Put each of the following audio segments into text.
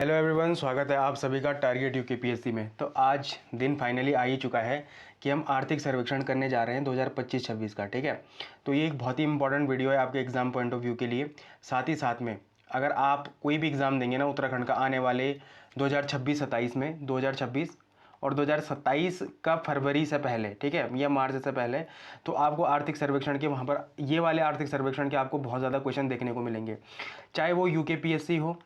Hello everyone, स्वागत है आप सभी का टारगेट यूकेपीएससी में। तो आज दिन फाइनली आ ही चुका है कि हम आर्थिक सर्वेक्षण करने जा रहे हैं 2025-26 का। ठीक है, तो ये एक बहुत ही इंपॉर्टेंट वीडियो है आपके एग्ज़ाम पॉइंट ऑफ व्यू के लिए। साथ ही साथ में अगर आप कोई भी एग्ज़ाम देंगे ना उत्तराखंड का आने वाले 2026-27 में, 2026 और 2027 का फरवरी से पहले, ठीक है, या मार्च से पहले, तो आपको आर्थिक सर्वेक्षण के वहाँ पर ये वाले आर्थिक सर्वेक्षण के आपको बहुत ज़्यादा क्वेश्चन देखने को मिलेंगे। चाहे वो यूकेपीएससी हो,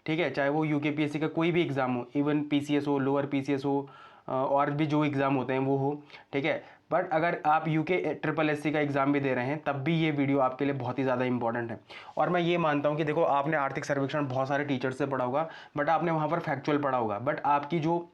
ठीक है, चाहे वो यूकेपीएससी का कोई भी एग्ज़ाम हो, इवन पीसीएस हो, लोअर पीसीएस हो, और भी जो एग्ज़ाम होते हैं वो हो, ठीक है। बट अगर आप यूके ट्रिपल एससी का एग्ज़ाम भी दे रहे हैं तब भी ये वीडियो आपके लिए बहुत ही ज़्यादा इंपॉर्टेंट है। और मैं ये मानता हूँ कि देखो, आपने आर्थिक सर्वेक्षण बहुत सारे टीचर से पढ़ा होगा, बट आपने वहाँ पर फैक्चुअल पढ़ा होगा, बट आपकी जो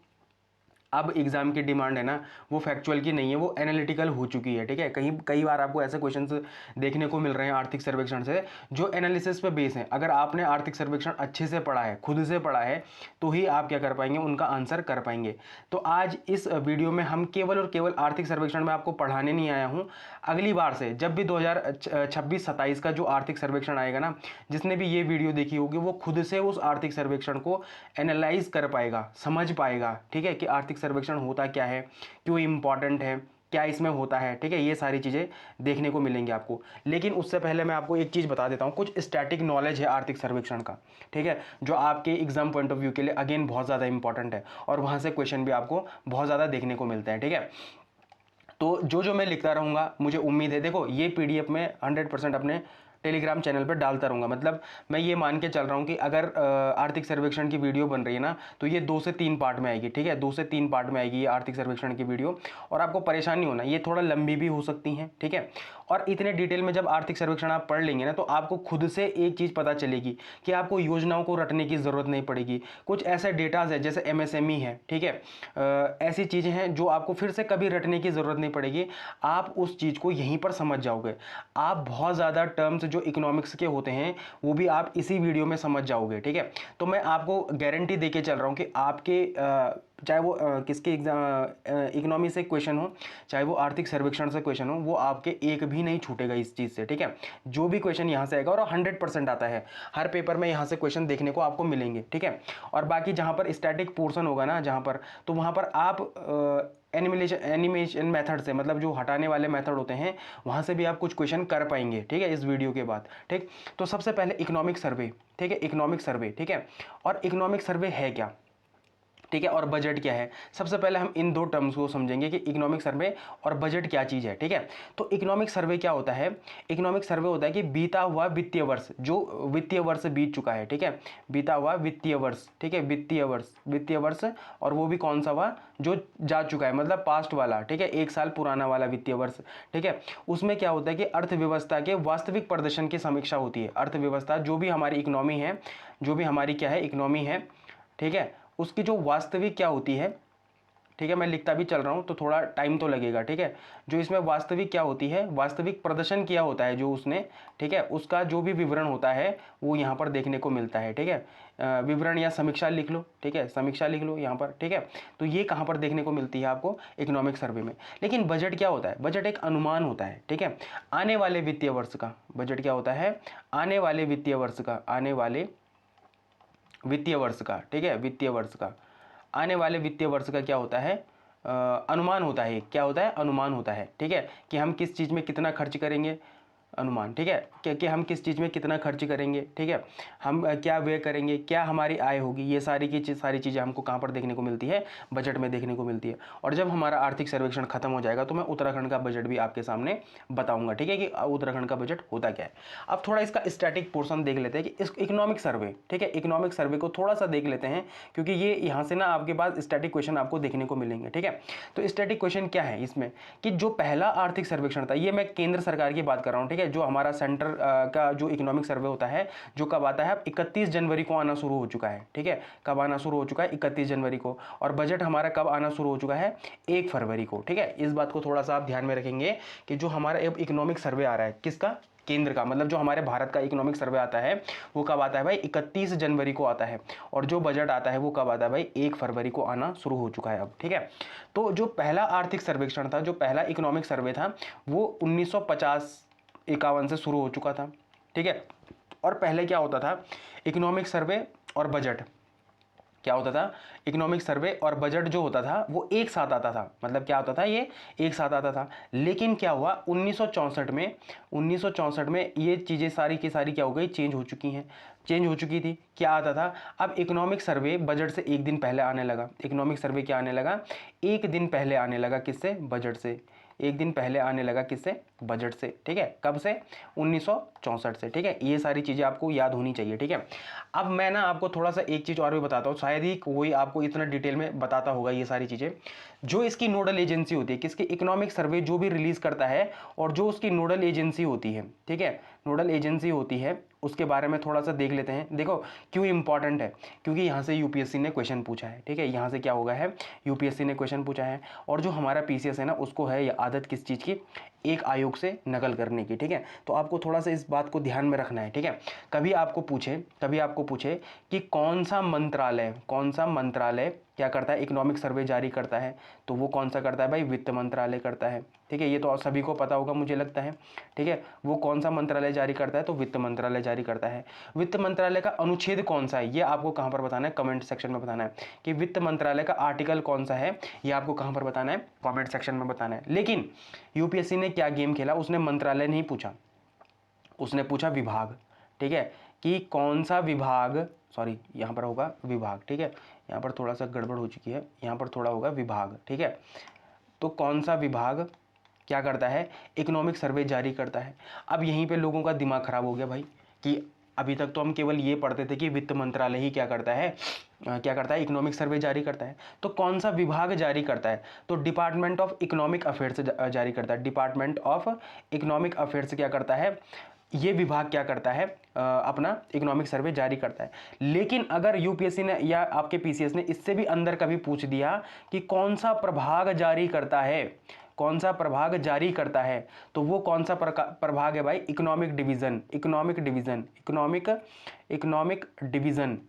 अब एग्ज़ाम की डिमांड है ना, वो फैक्चुअल की नहीं है, वो एनालिटिकल हो चुकी है। ठीक है, कई बार आपको ऐसे क्वेश्चंस देखने को मिल रहे हैं आर्थिक सर्वेक्षण से जो एनालिसिस पे बेस है। अगर आपने आर्थिक सर्वेक्षण अच्छे से पढ़ा है, खुद से पढ़ा है, तो ही आप क्या कर पाएंगे, उनका आंसर कर पाएंगे। तो आज इस वीडियो में हम केवल और केवल आर्थिक सर्वेक्षण में आपको पढ़ाने नहीं आया हूँ। अगली बार से जब भी 2026-27 का जो आर्थिक सर्वेक्षण आएगा ना, जिसने भी ये वीडियो देखी होगी वो खुद से उस आर्थिक सर्वेक्षण को एनालाइज कर पाएगा, समझ पाएगा। ठीक है, कि आर्थिक सर्वेक्षण होता क्या है, क्यों इंपॉर्टेंट है, क्या इसमें होता है। ठीक है, ये सारी चीज़ें देखने को मिलेंगी आपको। लेकिन उससे पहले मैं आपको एक चीज़ बता देता हूँ, कुछ स्टैटिक नॉलेज है आर्थिक सर्वेक्षण का, ठीक है, जो आपके एग्जाम पॉइंट ऑफ व्यू के लिए अगेन बहुत ज़्यादा इंपॉर्टेंट है और वहाँ से क्वेश्चन भी आपको बहुत ज़्यादा देखने को मिलते हैं। ठीक है, तो जो मैं लिखता रहूँगा, मुझे उम्मीद है, देखो ये पीडीएफ में 100% अपने टेलीग्राम चैनल पर डालता रहूँगा। मतलब मैं ये मान के चल रहा हूँ कि अगर आर्थिक सर्वेक्षण की वीडियो बन रही है ना, तो ये 2 से 3 पार्ट में आएगी। ठीक है, 2 से 3 पार्ट में आएगी ये आर्थिक सर्वेक्षण की वीडियो, और आपको परेशान नहीं होना, ये थोड़ा लंबी भी हो सकती हैं। ठीक है, और इतने डिटेल में जब आर्थिक सर्वेक्षण आप पढ़ लेंगे ना, तो आपको खुद से एक चीज़ पता चलेगी कि आपको योजनाओं को रटने की ज़रूरत नहीं पड़ेगी। कुछ ऐसे डेटाज है जैसे एमएसएमई है, ठीक है, ऐसी चीज़ें हैं जो आपको फिर से कभी रटने की ज़रूरत नहीं पड़ेगी। आप उस चीज़ को यहीं पर समझ जाओगे। आप बहुत ज़्यादा टर्म्स जो इकोनॉमिक्स के होते हैं वो भी आप इसी वीडियो में समझ जाओगे। ठीक है, तो मैं आपको गारंटी देके चल रहा हूँ कि आपके चाहे वो किसके एग्जाम इकोनॉमी से क्वेश्चन हो, चाहे वो आर्थिक सर्वेक्षण से क्वेश्चन हो, वो आपके एक भी नहीं छूटेगा इस चीज़ से। ठीक है, जो भी क्वेश्चन यहाँ से आएगा, और 100% आता है, हर पेपर में यहाँ से क्वेश्चन देखने को आपको मिलेंगे। ठीक है, और बाकी जहाँ पर स्टैटिक पोर्शन होगा ना, जहाँ पर, तो वहाँ पर आप एनिमेशन मेथड से, मतलब जो हटाने वाले मेथड होते हैं, वहाँ से भी आप कुछ क्वेश्चन कर पाएंगे। ठीक है, इस वीडियो के बाद। ठीक, तो सबसे पहले इकोनॉमिक सर्वे। ठीक है, इकोनॉमिक सर्वे, ठीक है, और इकोनॉमिक सर्वे है क्या, ठीक है, और बजट क्या है। सबसे पहले हम इन दो टर्म्स को समझेंगे कि इकोनॉमिक सर्वे और बजट क्या चीज़ है। ठीक है, तो इकोनॉमिक सर्वे क्या होता है। इकोनॉमिक सर्वे होता है कि बीता हुआ वित्तीय वर्ष, जो वित्तीय वर्ष बीत चुका है, ठीक है, बीता हुआ वित्तीय वर्ष, ठीक है, वित्तीय वर्ष, और वो भी कौन सा हुआ, जो जा चुका है, मतलब पास्ट वाला। ठीक है, 1 साल पुराना वाला वित्तीय वर्ष। ठीक है, उसमें क्या होता है कि अर्थव्यवस्था के वास्तविक प्रदर्शन की समीक्षा होती है। अर्थव्यवस्था, जो भी हमारी इकोनॉमी है, जो भी हमारी क्या है, इकोनॉमी है, ठीक है, उसकी जो वास्तविक क्या होती है, ठीक है, मैं लिखता भी चल रहा हूँ तो थोड़ा टाइम तो लगेगा। ठीक है, जो इसमें वास्तविक क्या होती है, वास्तविक प्रदर्शन किया होता है जो उसने, ठीक है, उसका जो भी विवरण होता है वो यहाँ पर देखने को मिलता है। ठीक है, विवरण या समीक्षा लिख लो। ठीक है, समीक्षा लिख लो यहाँ पर। ठीक है, तो ये कहाँ पर देखने को मिलती है आपको, इकोनॉमिक सर्वे में। लेकिन बजट क्या होता है, बजट एक अनुमान होता है। ठीक है, आने वाले वित्तीय वर्ष का बजट क्या होता है, आने वाले वित्तीय वर्ष का, आने वाले वित्तीय वर्ष का, ठीक है, वित्तीय वर्ष का, आने वाले वित्तीय वर्ष का क्या होता है, अनुमान होता है। क्या होता है, अनुमान होता है। ठीक है, कि हम किस चीज़ में कितना खर्च करेंगे, अनुमान। ठीक है, कि हम किस चीज़ में कितना खर्च करेंगे, ठीक है, हम क्या व्यय करेंगे, क्या हमारी आय होगी, ये सारी चीज़ें हमको कहाँ पर देखने को मिलती है, बजट में देखने को मिलती है। और जब हमारा आर्थिक सर्वेक्षण खत्म हो जाएगा तो मैं उत्तराखंड का बजट भी आपके सामने बताऊंगा। ठीक है, कि उत्तराखंड का बजट होता क्या है। अब थोड़ा इसका स्टैटिक पोर्शन देख लेते हैं कि इस इकोनॉमिक सर्वे, ठीक है, इकोनॉमिक सर्वे को थोड़ा सा देख लेते हैं, क्योंकि ये यहाँ से ना आपके पास स्टैटिक क्वेश्चन आपको देखने को मिलेंगे। ठीक है, तो स्टैटिक क्वेश्चन क्या है इसमें, कि जो पहला आर्थिक सर्वेक्षण था, ये मैं केंद्र सरकार की बात कर रहा हूँ। ठीक है, जो हमारा सेंटर का जो इकोनॉमिक सर्वे होता है, जो कब आता है, 31 जनवरी को आना शुरू हो चुका है। ठीक है, कब आना शुरू हो चुका है, 31 जनवरी को। और बजट हमारा कब आना शुरू हो चुका है, 1 फरवरी को। ठीक है, इस बात को थोड़ा सा आप ध्यान में रखेंगे कि जो हमारा इकोनॉमिक सर्वे आ रहा है, किसका, केंद्र का, मतलब जो हमारे भारत का इकोनॉमिक सर्वे आता है वो कब आता है भाई, 31 जनवरी को आता है। और जो बजट आता है वो कब आता है भाई, 1 फरवरी को आना शुरू हो चुका है अब। ठीक है, तो जो पहला आर्थिक सर्वेक्षण था, जो पहला इकोनॉमिक सर्वे था, वो 1950-51 से शुरू हो चुका था। ठीक है, और पहले क्या होता था, इकोनॉमिक सर्वे और बजट, क्या होता था, इकोनॉमिक सर्वे और बजट जो होता था वो एक साथ आता था, मतलब क्या होता था, ये एक साथ आता था। लेकिन क्या हुआ 1964 में ये चीज़ें सारी की सारी क्या हो गई, चेंज हो चुकी हैं, चेंज हो चुकी थी। क्या आता था, अब इकोनॉमिक सर्वे बजट से एक दिन पहले आने लगा। इकोनॉमिक सर्वे क्या आने लगा, एक दिन पहले आने लगा, किससे, बजट से, एक दिन पहले आने लगा, किससे, बजट से, ठीक है, कब से, 1964 से, ठीक है। ये सारी चीज़ें आपको याद होनी चाहिए, ठीक है। अब मैं ना आपको थोड़ा सा एक चीज़ और भी बताता हूँ, शायद ही कोई आपको इतना डिटेल में बताता होगा ये सारी चीज़ें। जो इसकी नोडल एजेंसी होती है, किसकी, इकोनॉमिक सर्वे जो भी रिलीज करता है, और जो उसकी नोडल एजेंसी होती है, ठीक है, नोडल एजेंसी होती है, उसके बारे में थोड़ा सा देख लेते हैं। देखो क्यों इंपॉर्टेंट है, क्योंकि यहाँ से यूपीएससी ने क्वेश्चन पूछा है, ठीक है, यहाँ से क्या होगा है, यूपीएससी ने क्वेश्चन पूछा है, और जो हमारा पीसीएस है ना, उसको है ये आदत किस चीज़ की, एक आयोग से नकल करने की, ठीक है। तो आपको थोड़ा सा इस बात को ध्यान में रखना है, ठीक है। कभी आपको पूछे कि कौन सा मंत्रालय क्या करता है, इकोनॉमिक सर्वे जारी करता है, तो वो कौन सा करता है भाई, वित्त मंत्रालय करता है, ठीक है। ये तो सभी को पता होगा मुझे लगता है, ठीक है। वो कौन सा मंत्रालय जारी करता है, तो वित्त मंत्रालय जारी करता है। वित्त मंत्रालय का अनुच्छेद कौन सा है, ये आपको कहाँ पर बताना है, कमेंट सेक्शन में बताना है कि वित्त मंत्रालय का आर्टिकल कौन सा है, ये आपको कहाँ पर बताना है, कमेंट सेक्शन में बताना है। लेकिन यूपीएससी ने क्या गेम खेला, उसने मंत्रालय नहीं पूछा, उसने पूछा विभाग, ठीक है, कि कौन सा विभाग, सॉरी यहाँ पर होगा विभाग, ठीक है, यहाँ पर थोड़ा सा गड़बड़ हो चुकी है, यहाँ पर थोड़ा होगा विभाग, ठीक है। तो कौन सा विभाग क्या करता है, इकोनॉमिक सर्वे जारी करता है। अब यहीं पे लोगों का दिमाग खराब हो गया भाई, कि अभी तक तो हम केवल ये पढ़ते थे कि वित्त मंत्रालय ही क्या करता है, इकोनॉमिक सर्वे जारी करता है। तो कौन सा विभाग जारी करता है, तो डिपार्टमेंट ऑफ इकोनॉमिक अफेयर्स जारी करता है। डिपार्टमेंट ऑफ इकोनॉमिक अफेयर्स क्या करता है, ये विभाग क्या करता है, अपना इकोनॉमिक सर्वे जारी करता है। लेकिन अगर यूपीएससी ने या आपके पीसीएस ने इससे भी अंदर कभी पूछ दिया कि कौन सा प्रभाग जारी करता है, कौन सा प्रभाग जारी करता है, तो वो कौन सा प्रभाग है भाई, इकोनॉमिक डिवीजन, इकोनॉमिक डिवीजन,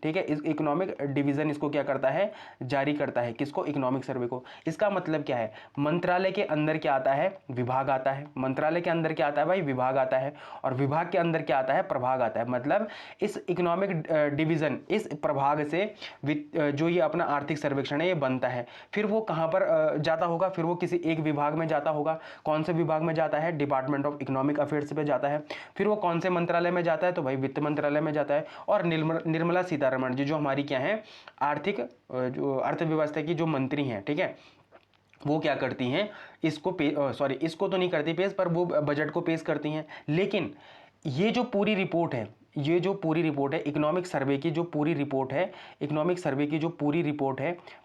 ठीक है। इस इकोनॉमिक डिवीजन इसको क्या करता है, जारी करता है, किसको, इकोनॉमिक सर्वे को। इसका मतलब क्या है, मंत्रालय के अंदर क्या आता है, विभाग आता है, मंत्रालय के अंदर क्या आता है भाई, विभाग आता है, और विभाग के अंदर क्या आता है, प्रभाग आता है। मतलब इस इकोनॉमिक डिवीजन, इस प्रभाग से जो ये अपना आर्थिक सर्वेक्षण है ये बनता है। फिर वो कहाँ पर जाता होगा, फिर वो किसी एक विभाग में जाता होगा। कौन से विभाग में जाता है, डिपार्टमेंट ऑफ इकोनॉमिक अफेयर्स पे जाता है। फिर वो कौन से मंत्रालय में जाता है, तो भाई वित्त मंत्रालय में जाता है। और निर्मला सीतारमण जी जो हमारी क्या है, आर्थिक जो अर्थव्यवस्था की जो मंत्री हैं, ठीक है, वो क्या करती हैं, इसको इसको तो नहीं करती पेश, पर वो बजट को पेश करती हैं। लेकिन ये जो पूरी रिपोर्ट है, इकोनॉमिक सर्वे की जो पूरी रिपोर्ट है,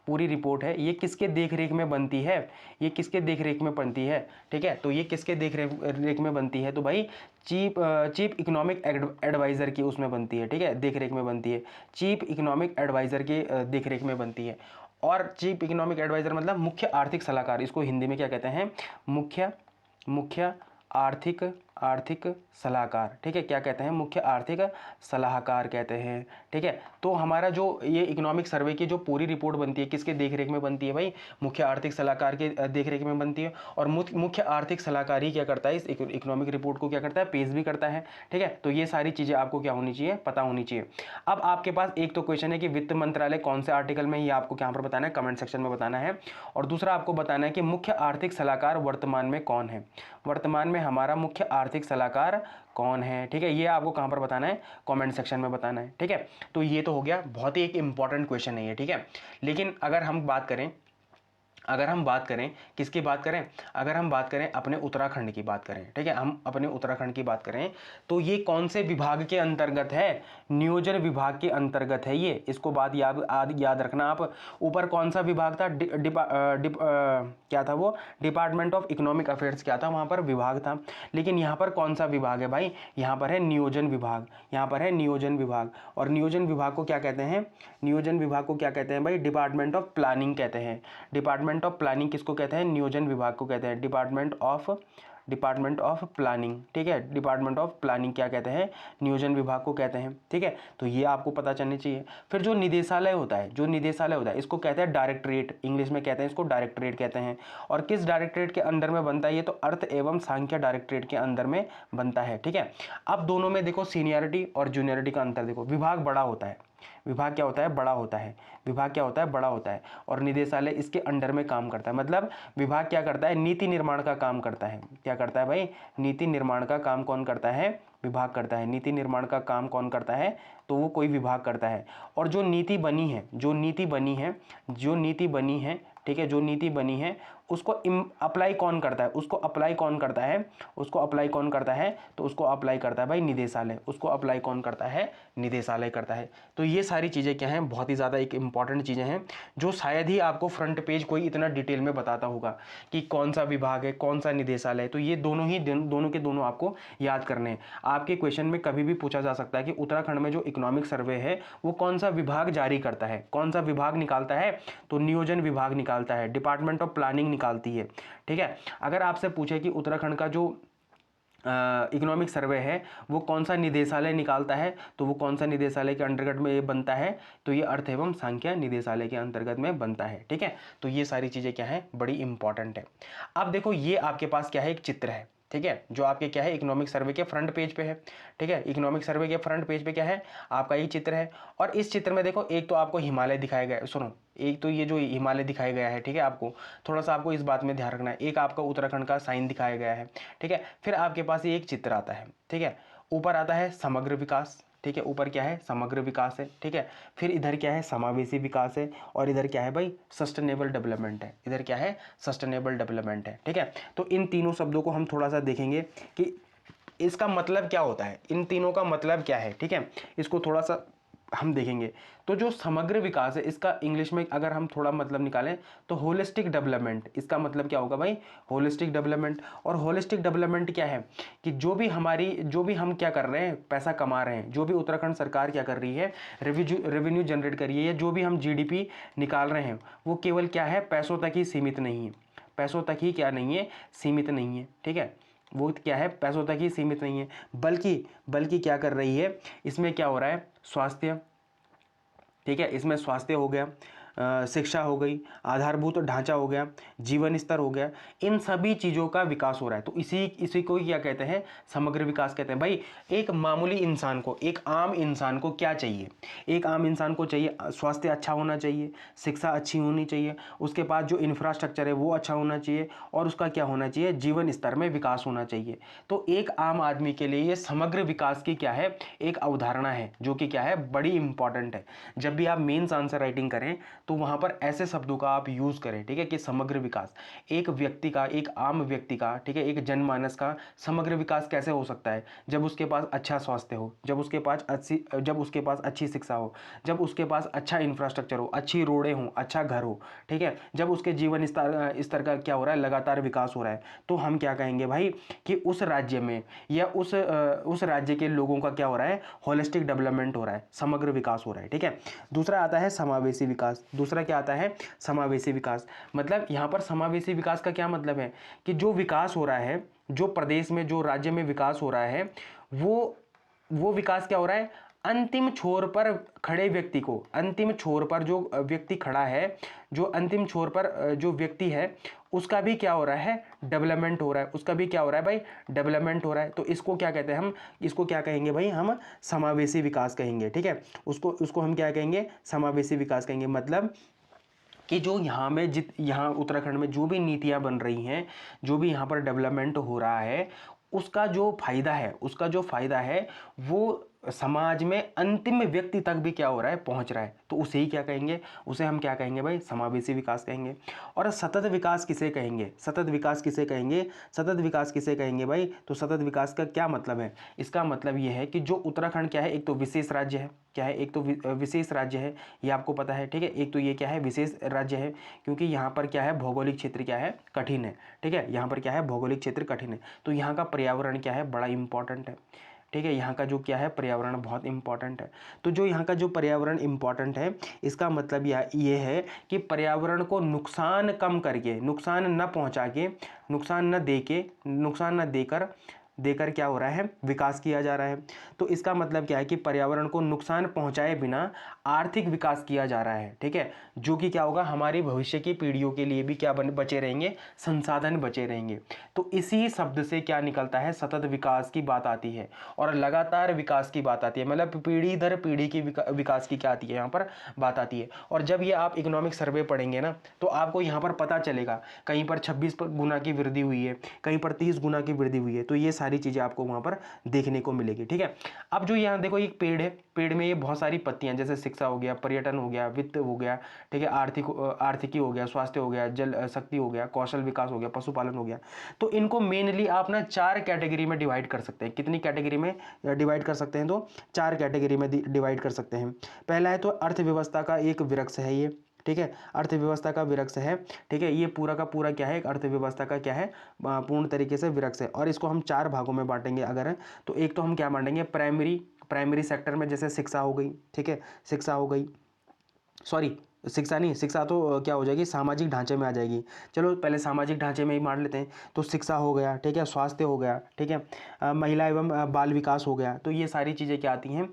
पूरी रिपोर्ट है, ये किसके देखरेख में बनती है, ठीक है। तो ये किसके देखरेख में बनती है, तो भाई चीफ इकोनॉमिक एडवाइज़र की उसमें बनती है, ठीक है, देखरेख में बनती है, चीफ इकोनॉमिक एडवाइज़र के देखरेख में बनती है। और चीफ इकोनॉमिक एडवाइज़र मतलब मुख्य आर्थिक सलाहकार, इसको हिंदी में क्या कहते हैं, मुख्य आर्थिक सलाहकार, ठीक है, क्या कहते हैं, मुख्य आर्थिक सलाहकार कहते हैं, ठीक है। तो हमारा जो ये इकोनॉमिक सर्वे की जो पूरी रिपोर्ट बनती है, किसके देखरेख में बनती है भाई, मुख्य आर्थिक सलाहकार के देखरेख में बनती है। और मुख्य आर्थिक सलाहकार ही क्या करता है, इस इकोनॉमिक रिपोर्ट को क्या करता है, पेश भी करता है, ठीक है। तो ये सारी चीज़ें आपको क्या होनी चाहिए, पता होनी चाहिए। अब आपके पास एक तो क्वेश्चन है कि वित्त मंत्रालय कौन से आर्टिकल में, ये आपको यहाँ पर बताना है, कमेंट सेक्शन में बताना है। और दूसरा आपको बताना है कि मुख्य आर्थिक सलाहकार वर्तमान में कौन है, वर्तमान में हमारा मुख्य आर्थिक सलाहकार कौन है, ठीक है। ये आपको कहाँ पर बताना है, कमेंट सेक्शन में बताना है, ठीक है। तो ये तो हो गया, बहुत ही एक इंपॉर्टेंट क्वेश्चन है ये, ठीक है। लेकिन अगर हम बात करें किसकी बात करें, अगर हम बात करें अपने उत्तराखंड की बात करें, ठीक है, हम अपने उत्तराखंड की बात करें, तो ये कौन से विभाग के अंतर्गत है, नियोजन विभाग के अंतर्गत है ये। इसको बात याद रखना आप। ऊपर कौन सा विभाग था, क्या था वो, डिपार्टमेंट ऑफ इकोनॉमिक अफेयर्स क्या था, वहाँ पर विभाग था। लेकिन यहाँ पर कौन सा विभाग है भाई, यहाँ पर है नियोजन विभाग, और नियोजन विभाग को क्या कहते हैं, भाई डिपार्टमेंट ऑफ प्लानिंग कहते हैं। डिपार्टमेंट ऑफ प्लानिंग किसको कहते हैं, नियोजन विभाग को कहते हैं, डिपार्टमेंट ऑफ प्लानिंग, ठीक है। डिपार्टमेंट ऑफ प्लानिंग क्या कहते हैं, नियोजन विभाग को कहते हैं, ठीक है। तो ये आपको पता चलनी चाहिए। फिर जो निदेशालय होता है, इसको कहते हैं डायरेक्टरेट, इंग्लिश में कहते हैं इसको डायरेक्टरेट कहते हैं। और किस डायरेक्टरेट के अंदर में बनता है ये, तो अर्थ एवं सांख्य डायरेक्टरेट के अंदर में बनता है, ठीक है। अब दोनों में देखो सीनियरिटी और जूनियरिटी का अंतर देखो, विभाग बड़ा होता है, विभाग क्या होता है, बड़ा होता है। विभाग क्या होता है, बड़ा होता है। और निदेशालय इसके अंडर में काम करता है। मतलब विभाग क्या करता है, नीति निर्माण का काम करता है। क्या करता है भाई, नीति निर्माण का काम कौन करता है, विभाग करता है। नीति निर्माण का काम कौन करता है, तो वो कोई विभाग करता है। और जो नीति बनी है, जो नीति बनी है, जो नीति बनी है, ठीक है, जो नीति बनी है उसको अप्लाई कौन करता है, उसको अप्लाई कौन करता है, उसको अप्लाई कौन करता है, तो उसको अप्लाई करता है भाई निदेशालय। उसको अप्लाई कौन करता है, निदेशालय करता है। तो ये सारी चीज़ें क्या हैं, बहुत ही ज़्यादा एक इंपॉर्टेंट चीज़ें हैं जो शायद ही आपको फ्रंट पेज कोई इतना डिटेल में बताता होगा कि कौन सा विभाग है, कौन सा निदेशालय है। तो ये दोनों ही दोनों के दोनों आपको याद करने हैं। आपके क्वेश्चन में कभी भी पूछा जा सकता है कि उत्तराखंड में जो इकोनॉमिक सर्वे है वो कौन सा विभाग जारी करता है, कौन सा विभाग निकालता है, तो नियोजन विभाग निकालता है, डिपार्टमेंट ऑफ प्लानिंग निकालती है। ठीक है, अगर आपसे पूछे कि उत्तराखंड का जो इकोनॉमिक सर्वे है वो कौन सा निदेशालय निकालता है, तो वो कौन सा निदेशालय के अंतर्गत में ये बनता है, तो ये अर्थ एवं सांख्य निदेशालय के अंतर्गत में बनता है। ठीक है, तो ये सारी चीज़ें क्या है, बड़ी इंपॉर्टेंट है। अब देखो ये आपके पास क्या है, एक चित्र है। ठीक है, जो आपके क्या है, इकोनॉमिक सर्वे के फ्रंट पेज पे है। ठीक है, इकोनॉमिक सर्वे के फ्रंट पेज पे क्या है, आपका ये चित्र है। और इस चित्र में देखो एक तो आपको हिमालय दिखाया गया है, सुनो, एक तो ये जो हिमालय दिखाया गया है, ठीक है, आपको थोड़ा सा आपको इस बात में ध्यान रखना है। एक आपका उत्तराखंड का साइन दिखाया गया है। ठीक है, फिर आपके पास ये एक चित्र आता है। ठीक है, ऊपर आता है समग्र विकास। ठीक है, ऊपर क्या है, समग्र विकास है। ठीक है, फिर इधर क्या है, समावेशी विकास है। और इधर क्या है भाई, सस्टेनेबल डेवलपमेंट है। इधर क्या है, सस्टेनेबल डेवलपमेंट है। ठीक है, तो इन तीनों शब्दों को हम थोड़ा सा देखेंगे कि इसका मतलब क्या होता है, इन तीनों का मतलब क्या है। ठीक है, इसको थोड़ा सा हम देखेंगे। तो जो समग्र विकास है इसका इंग्लिश में अगर हम थोड़ा मतलब निकालें तो होलिस्टिक डेवलपमेंट, इसका मतलब क्या होगा भाई, होलिस्टिक डेवलपमेंट। और होलिस्टिक डेवलपमेंट क्या है कि जो भी हम क्या कर रहे हैं, पैसा कमा रहे हैं, जो भी उत्तराखंड सरकार क्या कर रही है, रेवेन्यू जनरेट कर रही है, जो भी हम जीडीपी निकाल रहे हैं वो केवल क्या है, पैसों तक ही सीमित नहीं है। पैसों तक ही क्या नहीं है, सीमित नहीं है। ठीक है, वो क्या है, पैसों तक ही सीमित नहीं है, बल्कि क्या कर रही है, इसमें क्या हो रहा है, स्वास्थ्य, ठीक है, इसमें स्वास्थ्य हो गया, शिक्षा हो गई, आधारभूत ढांचा हो गया, जीवन स्तर हो गया, इन सभी चीज़ों का विकास हो रहा है। तो इसी को क्या कहते हैं, समग्र विकास कहते हैं। भाई एक मामूली इंसान को, एक आम इंसान को क्या चाहिए, एक आम इंसान को चाहिए स्वास्थ्य अच्छा होना चाहिए, शिक्षा अच्छी होनी चाहिए, उसके पास जो इंफ्रास्ट्रक्चर है वो अच्छा होना चाहिए, और उसका क्या होना चाहिए, जीवन स्तर में विकास होना चाहिए। तो एक आम आदमी के लिए ये समग्र विकास की क्या है, एक अवधारणा है जो कि क्या है, बड़ी इंपॉर्टेंट है। जब भी आप मेंस आंसर राइटिंग करें तो वहां पर ऐसे शब्दों का आप यूज करें। ठीक है, कि समग्र विकास, एक व्यक्ति का, एक आम व्यक्ति का, ठीक है, एक जनमानस का समग्र विकास कैसे हो सकता है, जब उसके पास अच्छा स्वास्थ्य हो, जब उसके पास अच्छी शिक्षा हो, जब उसके पास अच्छा इंफ्रास्ट्रक्चर हो, अच्छी रोडें हो, अच्छा घर हो। ठीक है, जब उसके जीवन स्तर का क्या हो रहा है, लगातार विकास हो रहा है, तो हम क्या कहेंगे भाई कि उस राज्य में या उस राज्य के लोगों का क्या हो रहा है, होलिस्टिक डेवलपमेंट हो रहा है, समग्र विकास हो रहा है। ठीक है, दूसरा आता है समावेशी विकास। दूसरा क्या आता है, समावेशी विकास। मतलब यहाँ पर समावेशी विकास का क्या मतलब है कि जो विकास हो रहा है, जो प्रदेश में, जो राज्य में विकास हो रहा है, वो विकास क्या हो रहा है, अंतिम छोर पर खड़े व्यक्ति को, अंतिम छोर पर जो व्यक्ति खड़ा है, जो अंतिम छोर पर जो व्यक्ति है, उसका भी क्या हो रहा है, डेवलपमेंट हो रहा है, उसका भी क्या हो रहा है भाई, डेवलपमेंट हो रहा है। तो इसको क्या कहते हैं हम, इसको क्या कहेंगे भाई, हम समावेशी विकास कहेंगे। ठीक है, उसको हम क्या कहेंगे, समावेशी विकास कहेंगे। मतलब कि जो यहाँ उत्तराखंड में जो भी नीतियाँ बन रही हैं, जो भी यहाँ पर डेवलपमेंट हो रहा है, उसका जो फायदा है वो समाज में अंतिम व्यक्ति तक भी क्या हो रहा है, पहुंच रहा है। तो उसे ही क्या कहेंगे, उसे हम क्या कहेंगे भाई, समावेशी विकास कहेंगे। और सतत विकास किसे कहेंगे, सतत विकास किसे कहेंगे, सतत विकास किसे कहेंगे भाई, तो सतत विकास का क्या मतलब है, इसका मतलब ये है कि जो उत्तराखंड क्या है, एक तो विशेष राज्य है, क्या है, एक तो विशेष राज्य है, ये आपको पता है। ठीक है, एक तो ये क्या है, विशेष राज्य है, क्योंकि यहाँ पर क्या है, भौगोलिक क्षेत्र क्या है, कठिन है। ठीक है, यहाँ पर क्या है, भौगोलिक क्षेत्र कठिन है, तो यहाँ का पर्यावरण क्या है, बड़ा इंपॉर्टेंट है। ठीक है, यहाँ का जो क्या है, पर्यावरण बहुत इंपॉर्टेंट है। तो जो यहाँ का जो पर्यावरण इंपॉर्टेंट है, इसका मतलब ये है कि पर्यावरण को नुकसान कम करके, नुकसान न पहुँचा के, नुकसान न देकर क्या हो रहा है, विकास किया जा रहा है। तो इसका मतलब क्या है कि पर्यावरण को नुकसान पहुंचाए बिना आर्थिक विकास किया जा रहा है, ठीक है, जो कि क्या होगा, हमारी भविष्य की पीढ़ियों के लिए भी क्या बचे रहेंगे, संसाधन बचे रहेंगे। तो इसी शब्द से क्या निकलता है, सतत विकास की बात आती है और लगातार विकास की बात आती है, मतलब पीढ़ी दर पीढ़ी की विकास की क्या आती है, यहाँ पर बात आती है। और जब ये आप इकोनॉमिक सर्वे पढ़ेंगे ना, तो आपको यहाँ पर पता चलेगा कहीं पर 26 गुना की वृद्धि हुई है, कहीं पर 30 गुना की वृद्धि हुई है। तो ये सारी चीज़ें आपको वहाँ पर देखने को मिलेगी, ठीक है। अब जो यहाँ देखो एक पेड़ है, पेड़ में ये बहुत सारी पत्तियां, जैसे शिक्षा हो गया, पर्यटन हो गया, वित्त हो गया, ठीक है, आर्थिकी हो गया, स्वास्थ्य हो गया, जल शक्ति हो गया, कौशल विकास हो गया, पशुपालन हो गया। तो इनको मेनली आप ना 4 कैटेगरी में डिवाइड कर सकते हैं। कितनी कैटेगरी में डिवाइड कर सकते हैं, तो 4 कैटेगरी में डिवाइड कर सकते हैं। पहला है तो अर्थव्यवस्था का एक वृक्ष है ये, ठीक है, अर्थव्यवस्था का वृक्ष है, ठीक है, ये पूरा का पूरा क्या है, एक अर्थव्यवस्था का क्या है, पूर्ण तरीके से वृक्ष है। और इसको हम 4 भागों में बांटेंगे अगर, तो एक तो हम क्या बांटेंगे, प्राइमरी सेक्टर में, जैसे शिक्षा हो गई, ठीक है, शिक्षा हो गई, सॉरी शिक्षा नहीं, शिक्षा तो क्या हो जाएगी, सामाजिक ढांचे में आ जाएगी। चलो पहले सामाजिक ढांचे में ही मान लेते हैं। तो शिक्षा हो गया, ठीक है, स्वास्थ्य हो गया, ठीक है, महिला एवं बाल विकास हो गया। तो ये सारी चीज़ें क्या आती हैं,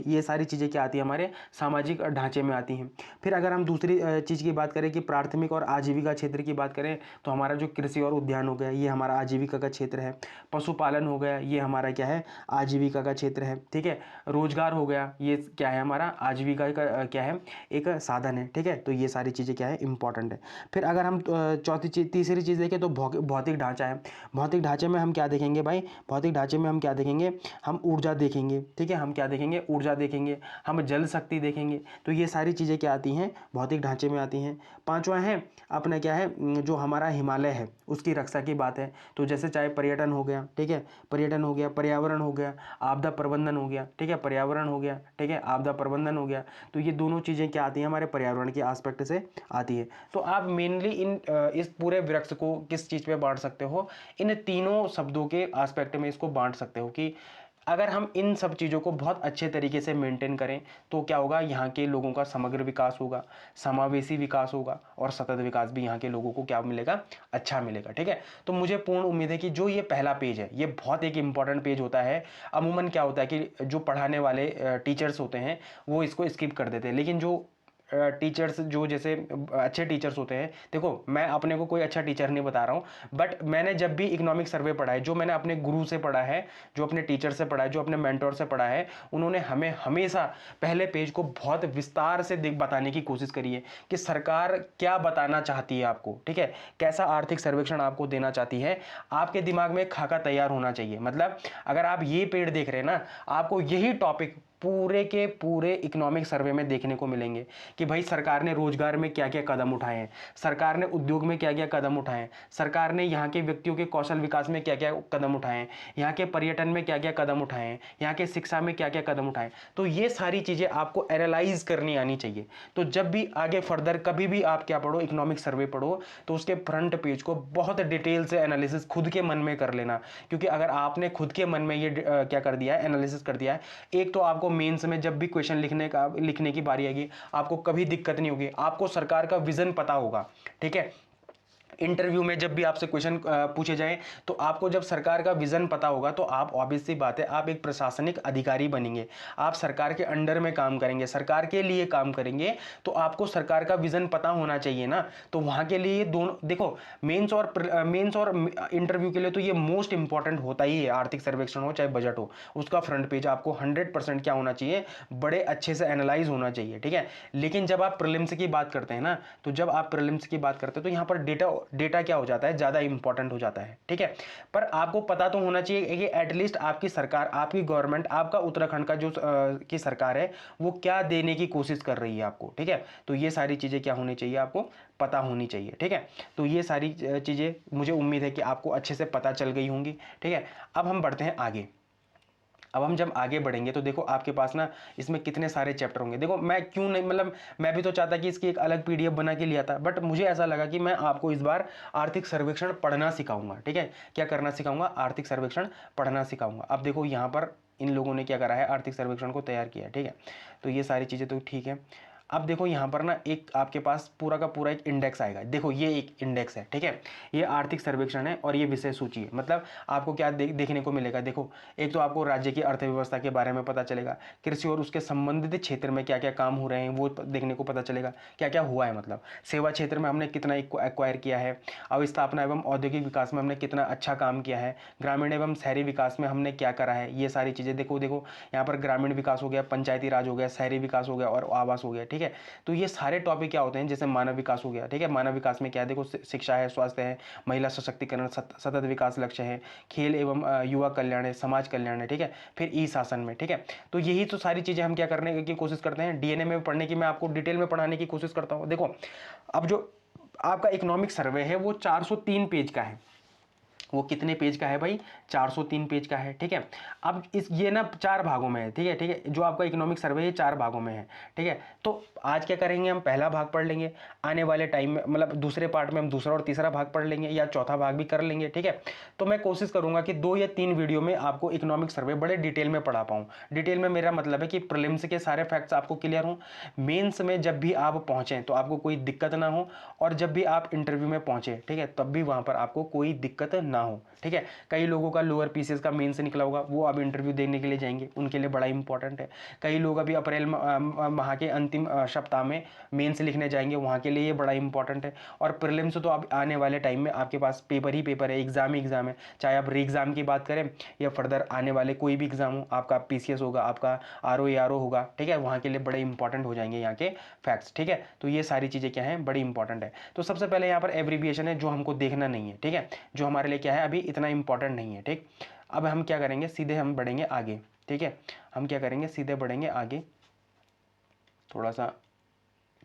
ये सारी चीज़ें क्या आती हैं, हमारे सामाजिक ढांचे में आती हैं। फिर अगर हम दूसरी चीज़ की बात करें कि प्राथमिक और आजीविका क्षेत्र की बात करें, तो हमारा जो कृषि और उद्यान हो गया, ये हमारा आजीविका का क्षेत्र है। पशुपालन हो गया, ये हमारा क्या है, आजीविका का क्षेत्र है, ठीक है। रोजगार हो गया, ये क्या है, हमारा आजीविका का क्या है, एक साधन है, ठीक है। तो ये सारी चीज़ें क्या है, इंपॉर्टेंट है। फिर अगर हम तीसरी चीज़ देखें तो भौतिक ढांचा है। भौतिक ढांचे में हम क्या देखेंगे भाई, भौतिक ढांचे में हम क्या देखेंगे, हम ऊर्जा देखेंगे, ठीक है, हम क्या देखेंगे, ऊर्जा देखेंगे, हम जल शक्ति देखेंगे। तो ये सारी चीज़ें क्या आती हैं, भौतिक ढांचे में आती हैं। पांचवा है अपना क्या है, जो हमारा हिमालय है उसकी रक्षा की बात है। तो जैसे चाहे पर्यटन हो गया, ठीक है, पर्यटन हो गया, पर्यावरण हो गया, आपदा प्रबंधन हो गया, ठीक है, पर्यावरण हो गया, ठीक है, आपदा प्रबंधन हो गया। तो ये दोनों चीज़ें क्या आती हैं, हमारे पर्यावरण के एस्पेक्ट से आती है। तो आप मेनली इस पूरे वृक्ष को किस चीज़ पे बांट सकते हो, इन तीनों शब्दों के एस्पेक्ट में इसको बांट सकते हो कि अगर हम इन सब चीज़ों को बहुत अच्छे तरीके से मेंटेन करें तो क्या होगा, यहाँ के लोगों का समग्र विकास होगा, समावेशी विकास होगा और सतत विकास भी यहाँ के लोगों को क्या मिलेगा, अच्छा मिलेगा, ठीक है। तो मुझे पूर्ण उम्मीद है कि जो ये पहला पेज है, ये बहुत एक इंपॉर्टेंट पेज होता है। अमूमन क्या होता है कि जो पढ़ाने वाले टीचर्स होते हैं वो इसको स्किप कर देते हैं, लेकिन जो टीचर्स जो जैसे अच्छे टीचर्स होते हैं, देखो मैं अपने को कोई अच्छा टीचर नहीं बता रहा हूँ, बट मैंने जब भी इकोनॉमिक सर्वे पढ़ा है, जो मैंने अपने गुरु से पढ़ा है, जो अपने टीचर से पढ़ा है, जो अपने मेंटोर से पढ़ा है, उन्होंने हमें हमेशा पहले पेज को बहुत विस्तार से बताने की कोशिश करी है कि सरकार क्या बताना चाहती है आपको, ठीक है, कैसा आर्थिक सर्वेक्षण आपको देना चाहती है। आपके दिमाग में एक खाका तैयार होना चाहिए, मतलब अगर आप ये पेड़ देख रहे हैं ना, आपको यही टॉपिक पूरे के पूरे इकोनॉमिक सर्वे में देखने को मिलेंगे कि भाई सरकार ने रोजगार में क्या क्या कदम उठाए हैं, सरकार ने उद्योग में क्या क्या कदम उठाए हैं, सरकार ने यहाँ के व्यक्तियों के कौशल विकास में क्या क्या कदम उठाए हैं, यहाँ के पर्यटन में क्या क्या कदम उठाए हैं, यहाँ के शिक्षा में क्या क्या कदम उठाए। तो ये सारी चीज़ें आपको एनालाइज करनी आनी चाहिए। तो जब भी आगे फर्दर कभी भी आप क्या पढ़ो, इकोनॉमिक सर्वे पढ़ो, तो उसके फ्रंट पेज को बहुत डिटेल से एनालिसिस खुद के मन में कर लेना, क्योंकि अगर आपने खुद के मन में ये क्या कर दिया है, एनालिसिस कर दिया है, एक तो आपको मेंस में जब भी क्वेश्चन लिखने की बारी आएगी आपको कभी दिक्कत नहीं होगी, आपको सरकार का विजन पता होगा, ठीक है। इंटरव्यू में जब भी आपसे क्वेश्चन पूछे जाएं तो आपको जब सरकार का विजन पता होगा तो आप ऑब्वियस सी बात है आप एक प्रशासनिक अधिकारी बनेंगे, आप सरकार के अंडर में काम करेंगे, सरकार के लिए काम करेंगे। तो आपको सरकार का विजन पता होना चाहिए ना। तो वहां के लिए दोनों देखो, मेंस और इंटरव्यू के लिए तो ये मोस्ट इंपॉर्टेंट होता ही है। आर्थिक सर्वेक्षण हो चाहे बजट हो, उसका फ्रंट पेज आपको 100% क्या होना चाहिए, बड़े अच्छे से एनालाइज होना चाहिए, ठीक है। लेकिन जब आप प्रीलिम्स की बात करते हैं ना, तो जब आप प्रीलिम्स की बात करते हैं तो यहाँ पर डेटा क्या हो जाता है, ज्यादा इंपॉर्टेंट हो जाता है, ठीक है। पर आपको पता तो होना चाहिए कि एटलीस्ट आपकी सरकार, आपकी गवर्नमेंट, आपका उत्तराखंड का जो की सरकार है वो क्या देने की कोशिश कर रही है आपको, ठीक है। तो ये सारी चीजें क्या होनी चाहिए, आपको पता होनी चाहिए, ठीक है। तो ये सारी चीजें मुझे उम्मीद है कि आपको अच्छे से पता चल गई होंगी, ठीक है। अब हम बढ़ते हैं आगे। अब हम जब आगे बढ़ेंगे तो देखो आपके पास ना इसमें कितने सारे चैप्टर होंगे। देखो मैं क्यों नहीं, मतलब मैं भी तो चाहता कि इसकी एक अलग पीडीएफ बना के लिया था, बट मुझे ऐसा लगा कि मैं आपको इस बार आर्थिक सर्वेक्षण पढ़ना सिखाऊंगा, ठीक है। क्या करना सिखाऊंगा, आर्थिक सर्वेक्षण पढ़ना सिखाऊंगा। अब देखो यहाँ पर इन लोगों ने क्या करा है, आर्थिक सर्वेक्षण को तैयार किया है, ठीक है। तो ये सारी चीज़ें तो ठीक है। अब देखो यहाँ पर ना एक आपके पास पूरा का पूरा एक इंडेक्स आएगा। देखो ये एक इंडेक्स है, ठीक है, ये आर्थिक सर्वेक्षण है और ये विषय सूची है। मतलब आपको क्या देखने को मिलेगा, देखो एक तो आपको राज्य की अर्थव्यवस्था के बारे में पता चलेगा, कृषि और उसके संबंधित क्षेत्र में क्या क्या काम हो रहे हैं वो देखने को पता चलेगा, क्या क्या हुआ है, मतलब सेवा क्षेत्र में हमने कितना एक्वायर किया है, अवस्थापना एवं औद्योगिक विकास में हमने कितना अच्छा काम किया है, ग्रामीण एवं शहरी विकास में हमने क्या करा है, ये सारी चीज़ें देखो। देखो यहाँ पर ग्रामीण विकास हो गया, पंचायती राज हो गया, शहरी विकास हो गया और आवास हो गया, ठीक है। तो ये सारे टॉपिक क्या होते हैं, जैसे मानव विकास हो गया, ठीक है, मानव विकास में क्या है, देखो शिक्षा है, स्वास्थ्य है, महिला सशक्तिकरण, सतत विकास लक्ष्य है, खेल एवं युवा कल्याण है, समाज कल्याण है, ठीक है, फिर ई शासन में, ठीक है। तो यही तो सारी चीज़ें हम क्या करने की कोशिश करते हैं, डीएनए में पढ़ने की, मैं आपको डिटेल में पढ़ाने की कोशिश करता हूँ। देखो अब जो आपका इकोनॉमिक सर्वे है वो 403 पेज का है। वो कितने पेज का है भाई, 403 पेज का है, ठीक है। अब इस ये ना 4 भागों में है, ठीक है, ठीक है, जो आपका इकोनॉमिक सर्वे है 4 भागों में है, ठीक है। तो आज क्या करेंगे, हम पहला भाग पढ़ लेंगे, आने वाले टाइम में मतलब दूसरे पार्ट में हम दूसरा और तीसरा भाग पढ़ लेंगे या चौथा भाग भी कर लेंगे, ठीक है। तो मैं कोशिश करूंगा कि 2 या 3 वीडियो में आपको इकोनॉमिक सर्वे बड़े डिटेल में पढ़ा पाऊँ। डिटेल में मेरा मतलब है कि प्रीलिम्स के सारे फैक्ट्स आपको क्लियर हों, मेंस में जब भी आप पहुंचें तो आपको कोई दिक्कत ना हो, और जब भी आप इंटरव्यू में पहुंचे, ठीक है, तब भी वहां पर आपको कोई दिक्कत ना हो, ठीक है। कई लोगों का लोअर पीसीएस का मेन से निकला होगा, वो अब इंटरव्यू देने के लिए जाएंगे, उनके लिए बड़ा इंपॉर्टेंट है। कई लोग अभी अप्रैल माह के अंतिम सप्ताह में मेन से लिखने जाएंगे, वहाँ के लिए ये बड़ा इंपॉर्टेंट है। और प्रीलिम्स तो अब आने वाले टाइम में आपके पास पेपर ही पेपर है, एग्जाम ही एग्जाम है, चाहे आप री एग्जाम की बात करें या फर्दर आने वाले कोई भी एग्जाम हो, आपका पीसीएस होगा, आपका आरओ होगा, ठीक है, वहाँ के लिए बड़े इंपॉर्टेंट हो जाएंगे यहाँ के फैक्ट्स, ठीक है। तो ये सारी चीज़ें क्या हैं, बड़ी इंपॉर्टेंट है। तो सबसे पहले यहाँ पर एब्रीविएशन है जो हमको देखना नहीं है, ठीक है, जो हमारे लिए क्या है अभी इतना इंपॉर्टेंट नहीं है, ठीक। अब हम क्या करेंगे, सीधे हम बढ़ेंगे आगे, ठीक है, हम क्या करेंगे, सीधे बढ़ेंगे आगे। थोड़ा सा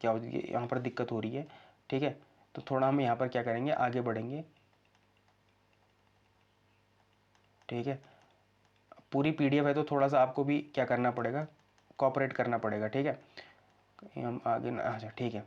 क्या हो, यहाँ पर दिक्कत हो रही है, ठीक है, तो थोड़ा हम यहाँ पर क्या करेंगे, आगे बढ़ेंगे, ठीक है। पूरी पीडीएफ है तो थोड़ा सा आपको भी क्या करना पड़ेगा, कोऑपरेट करना पड़ेगा, ठीक है। हम आगे, अच्छा ठीक है,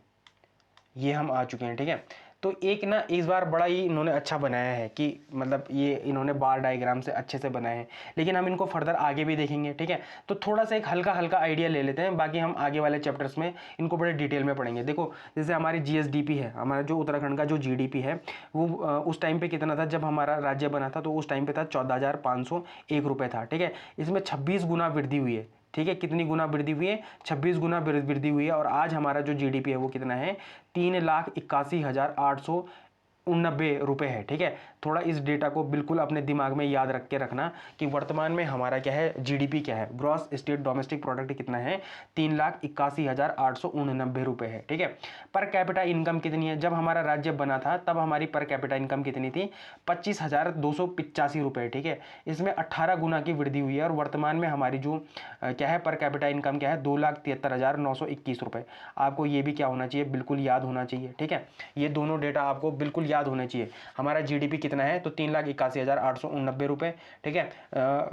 ये हम आ चुके हैं, ठीक है। तो एक ना इस बार बड़ा ही इन्होंने अच्छा बनाया है कि मतलब ये इन्होंने बार डायग्राम से अच्छे से बनाए हैं, लेकिन हम इनको फर्दर आगे भी देखेंगे, ठीक है। तो थोड़ा सा एक हल्का हल्का आइडिया ले लेते हैं, बाकी हम आगे वाले चैप्टर्स में इनको बड़े डिटेल में पढ़ेंगे। देखो जैसे हमारी जीएसडीपी है, हमारा जो उत्तराखंड का जो जीडीपी है वो उस टाइम पे कितना था, जब हमारा राज्य बना था तो उस टाइम पे था 14,501 रुपये था, ठीक है। इसमें 26 गुना वृद्धि हुई है, ठीक है, कितनी गुना वृद्धि हुई है, 26 गुना वृद्धि हुई है। और आज हमारा जो जीडीपी है वो कितना है, 3,81,889 रुपये है, ठीक है। थोड़ा इस डेटा को बिल्कुल अपने दिमाग में याद रख के रखना कि वर्तमान में हमारा क्या है, जीडीपी क्या है, ग्रॉस स्टेट डोमेस्टिक प्रोडक्ट कितना है, 3,81,889 रुपये है, ठीक है। पर कैपिटा इनकम कितनी है, जब हमारा राज्य बना था तब हमारी पर कैपिटा इनकम कितनी थी, 25,285 रुपये, ठीक है। इसमें 18 गुना की वृद्धि हुई है और वर्तमान में हमारी जो क्या है पर कैपिटा इनकम क्या है, 2,73,921 रुपये। आपको ये भी क्या होना चाहिए, बिल्कुल याद होना चाहिए, ठीक है। ये दोनों डेटा आपको बिल्कुल याद होने चाहिए। हमारा जीडीपी कितना है, तो 3,81,889 रुपये, ठीक है।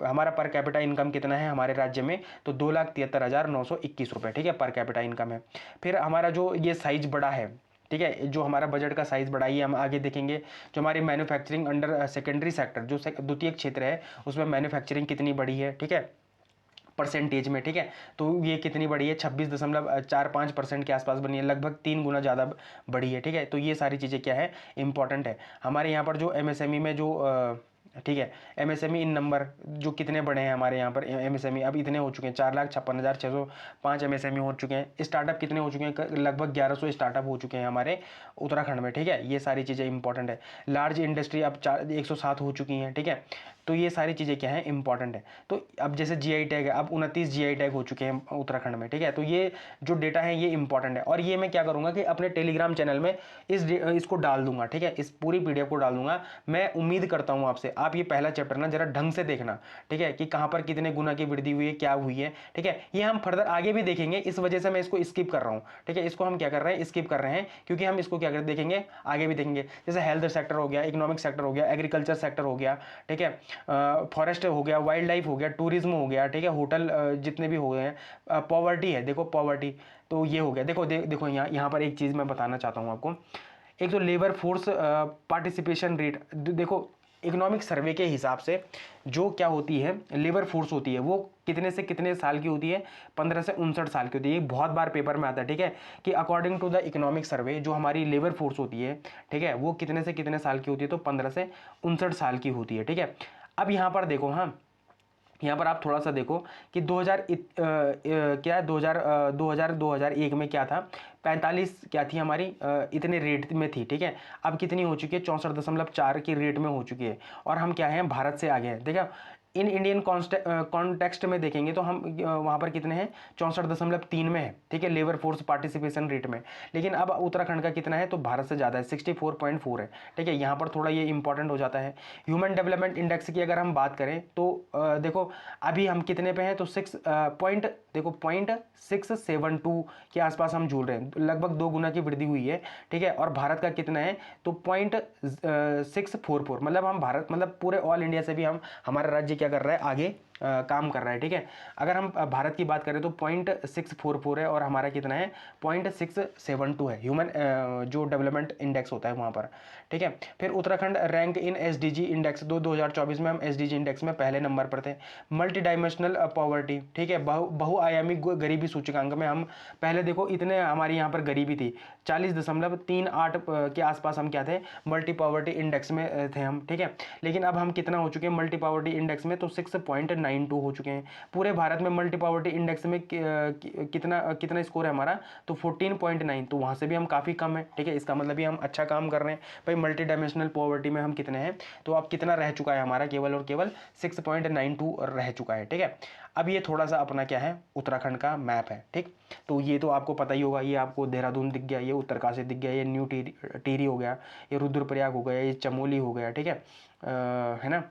हमारा पर कैपिटा इनकम कितना है हमारे राज्य में, तो 2,73,921 रुपये, ठीक है, पर कैपिटा इनकम है। फिर हमारा जो ये साइज बड़ा है, ठीक है, जो हमारा बजट का साइज बढ़ाई है, हम आगे देखेंगे। जो हमारी मैन्युफैक्चरिंग अंडर सेकेंडरी सेक्टर, जो द्वितीयक क्षेत्र है, उसमें मैन्युफैक्चरिंग कितनी बढ़ी है, ठीक है, परसेंटेज में, ठीक है। तो ये कितनी बढ़ी है, 26.45% के आसपास बनी है, लगभग 3 गुना ज़्यादा बढ़ी है, ठीक है। तो ये सारी चीज़ें क्या है, इंपॉर्टेंट है। हमारे यहाँ पर जो एमएसएमई में जो ठीक है, एमएसएमई इन नंबर जो कितने बड़े हैं हमारे यहाँ पर एमएसएमई अब इतने हो चुके हैं, 4,56,605 एमएसएमई हो चुके हैं। स्टार्टअप कितने हो चुके हैं, लगभग 1100 स्टार्टअप हो चुके हैं हमारे उत्तराखंड में, ठीक है। ये सारी चीज़ें इंपॉर्टेंट है। लार्ज इंडस्ट्री अब 107 हो चुकी हैं, ठीक है। तो ये सारी चीज़ें क्या है, इंपॉर्टेंट है। तो अब जैसे जीआई टैग है, अब 29 जीआई टैग हो चुके हैं उत्तराखंड में, ठीक है। तो ये जो डेटा है ये इंपॉर्टेंट है, और ये मैं क्या करूँगा कि अपने टेलीग्राम चैनल में इसको डाल दूंगा, ठीक है, इस पूरी पीडीएफ को डाल दूंगा। मैं उम्मीद करता हूँ आपसे, आप ये पहला चैप्टर ना जरा ढंग से देखना, ठीक है, कि कहाँ पर कितने गुना की वृद्धि हुई है, क्या हुई है, ठीक है। ये हम फर्दर आगे भी देखेंगे, इस वजह से मैं इसको स्किप कर रहा हूँ, ठीक है। इसको हम क्या कर रहे हैं, स्किप कर रहे हैं, क्योंकि हम इसको क्या कर देखेंगे, आगे भी देखेंगे। जैसे हेल्थ सेक्टर हो गया, इकोनॉमिक सेक्टर हो गया, एग्रीकल्चर सेक्टर हो गया, ठीक है, फॉरेस्ट हो गया, वाइल्ड लाइफ हो गया, टूरिज्म हो गया, ठीक है, होटल जितने भी हो गए हैं, पॉवर्टी है, देखो पॉवर्टी, तो ये हो गया। देखो देखो यहाँ पर एक चीज़ मैं बताना चाहता हूँ आपको। एक तो लेबर फोर्स पार्टिसिपेशन रेट, देखो इकोनॉमिक सर्वे के हिसाब से जो क्या होती है लेबर फोर्स होती है वो कितने से कितने साल की होती है, 15 से 59 साल की होती है। ये बहुत बार पेपर में आता है, ठीक है, कि according to the economic survey जो हमारी लेबर फोर्स होती है, ठीक है, वो कितने से कितने साल की होती है, तो 15 से 59 साल की होती है, ठीक है। अब यहाँ पर देखो, हाँ यहाँ पर आप थोड़ा सा देखो कि 2001 में क्या था, 45 क्या थी हमारी, इतने रेट में थी, ठीक है। अब कितनी हो चुकी है, 64.4 की रेट में हो चुकी है, और हम क्या हैं, भारत से आगे हैं, ठीक है। इन इंडियन कॉन्टेक्स्ट में देखेंगे तो हम वहाँ पर कितने हैं, 64.3 में है, ठीक है, लेबर फोर्स पार्टिसिपेशन रेट में। लेकिन अब उत्तराखंड का कितना है, तो भारत से ज़्यादा है, 64.4 है, ठीक है। यहाँ पर थोड़ा ये इंपॉर्टेंट हो जाता है। ह्यूमन डेवलपमेंट इंडेक्स की अगर हम बात करें तो देखो अभी हम कितने पे हैं, तो 0.672 के आसपास हम झूल रहे हैं, लगभग 2 गुना की वृद्धि हुई है, ठीक है। और भारत का कितना है, तो 0.644, मतलब हम भारत मतलब पूरे ऑल इंडिया से भी हमारा राज्य क्या कर रहा है, आगे काम कर रहा है, ठीक है। अगर हम भारत की बात करें तो 0.644 है, और हमारा कितना है, 0.672 है ह्यूमन जो डेवलपमेंट इंडेक्स होता है वहाँ पर, ठीक है। फिर Uttarakhand rank in SDG index 2024 में हम SDG इंडेक्स में पहले नंबर पर थे। मल्टी डायमेंशनल पॉवर्टी, ठीक है, बहुआयामी गरीबी सूचकांक में हम पहले देखो इतने हमारी यहाँ पर गरीबी थी, 40.38 के आसपास हम क्या थे, मल्टी पॉवर्टी इंडेक्स में थे हम, ठीक है। लेकिन अब हम कितना हो चुके हैं मल्टी पॉवर्टी इंडेक्स में, तो 6.92 हो चुके हैं। पूरे भारत में मल्टी पॉवर्टी इंडेक्स में कितना कितना स्कोर है हमारा, तो 14.9, तो वहाँ से भी हम काफ़ी कम है, ठीक है। इसका मतलब भी हम अच्छा काम कर रहे हैं भाई। मल्टी डायमेंशनल पॉवर्टी में हम कितने हैं, तो अब कितना रह चुका है हमारा, केवल और केवल 6.92 रह चुका है, ठीक है। अब ये थोड़ा सा अपना क्या है, उत्तराखंड का मैप है, ठीक। तो ये तो आपको पता ही होगा, ये आपको देहरादून दिख गया, ये उत्तरकाशी दिख गया, ये न्यू टिहरी हो गया, ये रुद्रप्रयाग हो गया, ये चमोली हो गया, ठीक है ना,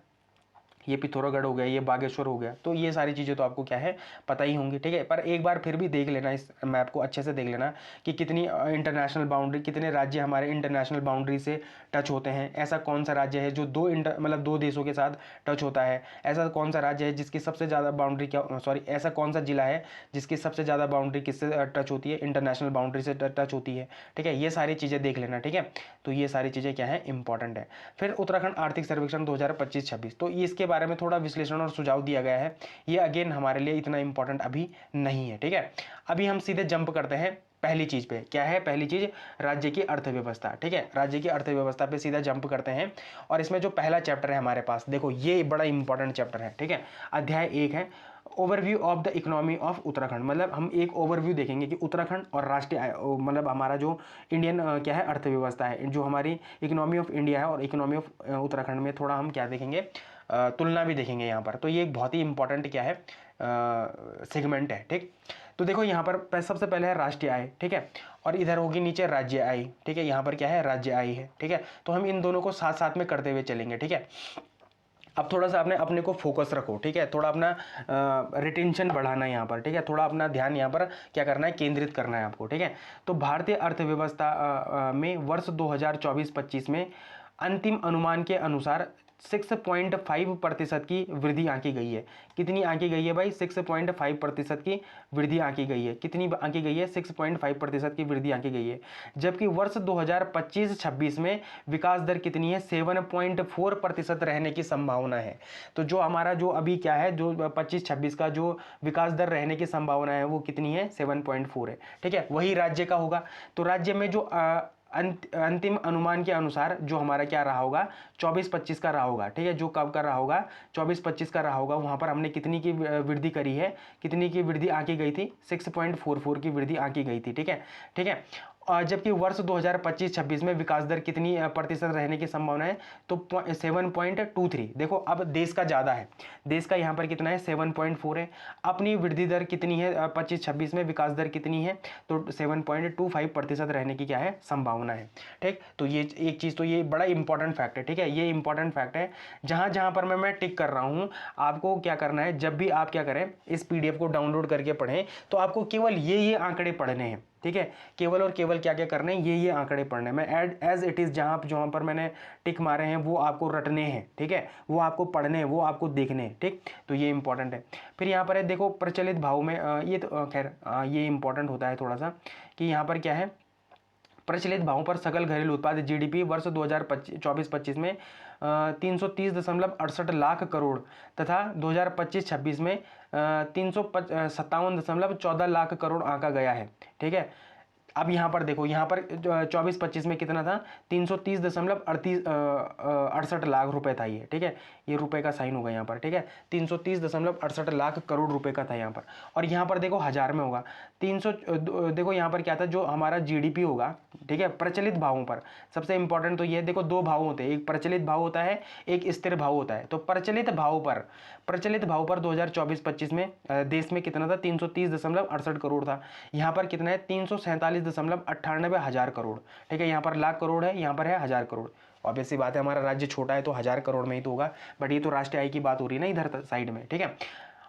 ये पिथौरागढ़ हो गया, ये बागेश्वर हो गया। तो ये सारी चीज़ें तो आपको क्या है, पता ही होंगी, ठीक है। पर एक बार फिर भी देख लेना, इस मैप को अच्छे से देख लेना कि कितनी इंटरनेशनल बाउंड्री, कितने राज्य हमारे इंटरनेशनल बाउंड्री से टच होते हैं। ऐसा कौन सा राज्य है जो मतलब दो देशों के साथ टच होता है। ऐसा कौन सा राज्य है जिसकी सबसे ज़्यादा बाउंड्री ऐसा कौन सा जिला है जिसकी सबसे ज़्यादा बाउंड्री किससे टच होती है, इंटरनेशनल बाउंड्री से टच होती है, ठीक है। ये सारी चीज़ें देख लेना, ठीक है। तो ये सारी चीज़ें क्या है, इंपॉर्टेंट है। फिर उत्तराखंड आर्थिक सर्वेक्षण 2025-26, तो इसके बारे में थोड़ा विश्लेषण और सुझाव दिया गया है। ये अगेन हमारे लिए इतना इंपॉर्टेंट अभी नहीं है, ठीक है। अभी हम सीधे जंप करते हैं पहली चीज पे। क्या है पहली चीज, राज्य की अर्थव्यवस्था, ठीक है। राज्य की अर्थव्यवस्था पे सीधा जंप करते हैं, और इसमें जो पहला चैप्टर है हमारे पास, देखो ये बड़ा इंपॉर्टेंट चैप्टर है, ठीक है। अध्याय 1 है overview of the economy of Uttarakhand, मतलब हम एक ओवरव्यू देखेंगे कि उत्तराखंड और राष्ट्रीय आय, मतलब हमारा जो इंडियन क्या है अर्थव्यवस्था है, जो हमारी इकोनॉमी ऑफ इंडिया है और इकोनॉमी ऑफ उत्तराखंड में थोड़ा हम क्या देखेंगे, तुलना भी देखेंगे यहाँ पर। तो ये एक बहुत ही इंपॉर्टेंट क्या है, सेगमेंट है, ठीक। तो देखो यहाँ पर सबसे पहले है राष्ट्रीय आय, ठीक है, और इधर होगी नीचे राज्य आय, ठीक है। यहाँ पर क्या है, राज्य आय है, ठीक है। तो हम इन दोनों को साथ साथ में करते हुए चलेंगे, ठीक है। अब थोड़ा सा अपने को फोकस रखो, ठीक है, थोड़ा अपना रिटेंशन बढ़ाना है यहाँ पर, ठीक है, थोड़ा अपना ध्यान यहाँ पर क्या करना है, केंद्रित करना है आपको, ठीक है। तो भारतीय अर्थव्यवस्था में वर्ष 2024-25 में अंतिम अनुमान के अनुसार 6.5% की वृद्धि आंकी गई है। कितनी आंकी गई है भाई, 6.5% की वृद्धि आंकी गई है। कितनी आंकी गई है, 6.5% की वृद्धि आंकी गई है। जबकि वर्ष 2025-26 में विकास दर कितनी है, 7.4% रहने की संभावना है। तो जो हमारा जो अभी क्या है, जो 25-26 का जो विकास दर रहने की संभावना है वो कितनी है, 7.4 है, ठीक है। वही राज्य का होगा। तो राज्य में जो अंतिम अनुमान के अनुसार जो हमारा क्या रहा होगा, 24-25 का रहा होगा, ठीक है। जो कब का रहा होगा, 24-25 का रहा होगा। वहां पर हमने कितनी की वृद्धि करी है, कितनी की वृद्धि आंकी गई थी, 6.44 की वृद्धि आंकी गई थी, ठीक है, ठीक है। जबकि वर्ष 2025-26 में विकास दर कितनी प्रतिशत रहने की संभावना है, तो 7.23। देखो अब देश का ज़्यादा है, देश का यहाँ पर कितना है, 7.4 है। अपनी वृद्धि दर कितनी है 25-26 में, विकास दर कितनी है, तो 7.25% रहने की क्या है, संभावना है, ठीक। तो ये एक चीज़, तो ये बड़ा इंपॉर्टेंट फैक्ट है, ठीक है। ये इंपॉर्टेंट फैक्ट है, जहाँ जहाँ पर मैं टिक कर रहा हूँ। आपको क्या करना है, जब भी आप क्या करें, इस PDF को डाउनलोड करके पढ़ें, तो आपको केवल ये आंकड़े पढ़ने हैं, ठीक है। केवल और केवल क्या क्या करने हैं, ये आंकड़े पढ़ने। मैं एज इट इज जहां पर मैंने टिक मारे हैं वो आपको रटने हैं, ठीक है, वो आपको पढ़ने हैं, वो आपको देखने हैं, ठीक। तो ये इंपॉर्टेंट है। फिर यहाँ पर है देखो प्रचलित भाव में, ये तो खैर ये इंपॉर्टेंट होता है थोड़ा सा, कि यहाँ पर क्या है, प्रचलित भावों पर सकल घरेलू उत्पाद जीडीपी वर्ष 2024-25 में 330.68 लाख करोड़ तथा 2025-26 में 357.14 लाख करोड़ आंका गया है। ठीक है, अब यहाँ पर देखो, यहाँ पर 24-25 में कितना था, 330.68 लाख रुपए था ये। ठीक है, ये रुपए का साइन होगा यहाँ पर। ठीक है, 330.68 लाख करोड़ रुपए का था यहाँ पर। और यहाँ पर देखो हजार में होगा 300। देखो यहाँ पर क्या था, जो हमारा जीडीपी होगा, ठीक है, प्रचलित भावों पर। सबसे इंपॉर्टेंट तो ये है, देखो दो भाव होते हैं, एक प्रचलित भाव होता है, एक स्थिर भाव होता है। तो प्रचलित भाव पर 2024-25 में देश में कितना था, 330.68 करोड़ था। यहाँ पर कितना है, 347.98 हजार करोड़। ठीक है, यहाँ पर लाख करोड़ है, यहाँ पर है हजार करोड़। ऑब्वियस सी बात है, हमारा राज्य छोटा है तो हजार करोड़ में ही तो होगा, बट ये तो राष्ट्रीय आय की बात हो रही है ना इधर साइड में। ठीक है,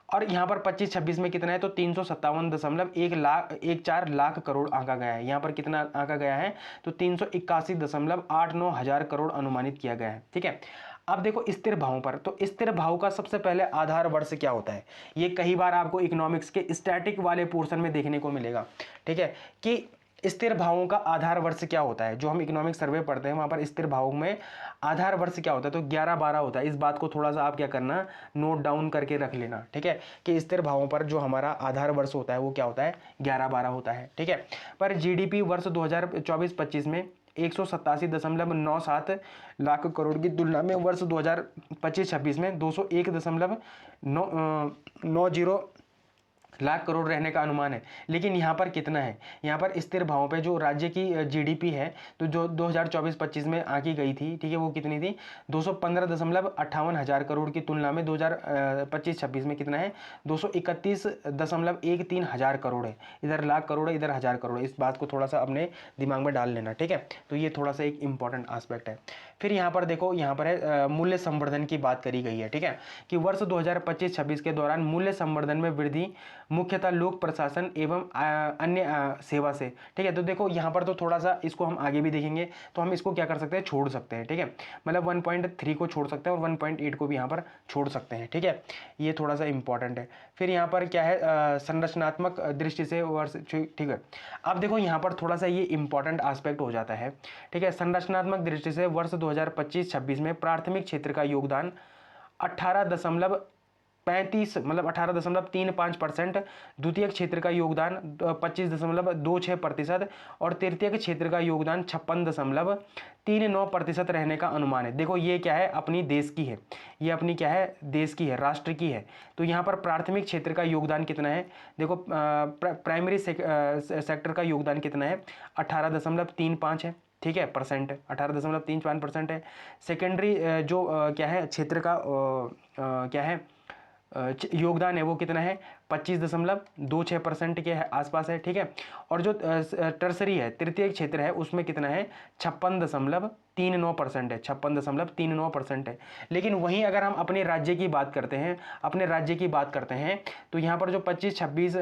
और यहाँ पर 25-26 में कितना है, तो 357.14 लाख करोड़ आंका गया है। यहाँ पर कितना आंका गया है, तो 381.89 हजार करोड़ अनुमानित किया गया है। ठीक है, अब देखो स्थिर भावों पर, तो स्थिर भाव का सबसे पहले आधार वर्ष क्या होता है, ये कई बार आपको इकोनॉमिक्स के स्टैटिक वाले पोर्शन में देखने को मिलेगा। ठीक है, कि स्थिर भावों का आधार वर्ष क्या होता है, जो हम इकोनॉमिक्स सर्वे पढ़ते हैं वहां पर स्थिर भावों में आधार वर्ष क्या होता है, तो 11-12 होता है। इस बात को थोड़ा सा आप क्या करना, नोट डाउन करके रख लेना। ठीक है, कि स्थिर भावों पर जो हमारा आधार वर्ष होता है वो क्या होता है, 11-12 होता है। ठीक है, पर जीडीपी वर्ष 2024-25 में 187.97 लाख करोड़ की तुलना में वर्ष 2025-26 में 201.90 लाख करोड़ रहने का अनुमान है। लेकिन यहाँ पर कितना है, यहाँ पर स्थिर भावों पे जो राज्य की जीडीपी है, तो जो 2024-25 में आंकी गई थी, ठीक है, वो कितनी थी, 215.58 हजार करोड़ की तुलना में 2025-26 में कितना है, 231.13 हजार करोड़ है। इधर लाख करोड़ है, इधर हजार करोड़ है। इस बात को थोड़ा सा अपने दिमाग में डाल लेना। ठीक है, तो ये थोड़ा सा एक इंपॉर्टेंट आस्पेक्ट है। फिर यहाँ पर देखो, यहाँ पर है मूल्य संवर्धन की बात करी गई है। ठीक है, कि वर्ष 2025-26 के दौरान मूल्य संवर्धन में वृद्धि मुख्यतः लोक प्रशासन एवं अन्य सेवा से। ठीक है, तो देखो यहाँ पर तो थोड़ा सा इसको हम आगे भी देखेंगे, तो हम इसको क्या कर सकते हैं, छोड़ सकते हैं। ठीक है, मतलब 1.3 को छोड़ सकते हैं और 1.8 को भी यहाँ पर छोड़ सकते हैं। ठीक है, ये थोड़ा सा इंपॉर्टेंट है। फिर यहाँ पर क्या है, संरचनात्मक दृष्टि से वर्ष, ठीक है, अब देखो यहाँ पर थोड़ा सा ये इंपॉर्टेंट आस्पेक्ट हो जाता है। ठीक है, संरचनात्मक दृष्टि से वर्ष 2025-26 में प्राथमिक क्षेत्र का योगदान 18.35% द्वितीय क्षेत्र का योगदान 25.26% और तृतीय क्षेत्र का योगदान 56.39% रहने का अनुमान है। देखो ये क्या है, अपनी देश की है, ये अपनी क्या है, देश की है, राष्ट्र की है। तो यहाँ पर प्राथमिक क्षेत्र का योगदान कितना है, देखो प्राइमरी सेक्टर का योगदान कितना है, 18.35 है। ठीक है, परसेंट 18.35% है। सेकेंडरी जो क्या है क्षेत्र का क्या है योगदान है, वो कितना है, 25.26% के आसपास है। ठीक है, और जो टर्सरी है, तृतीय क्षेत्र है, उसमें कितना है, 56.39% है, 56.39% है। लेकिन वहीं अगर हम अपने राज्य की बात करते हैं, तो यहाँ पर जो 25-26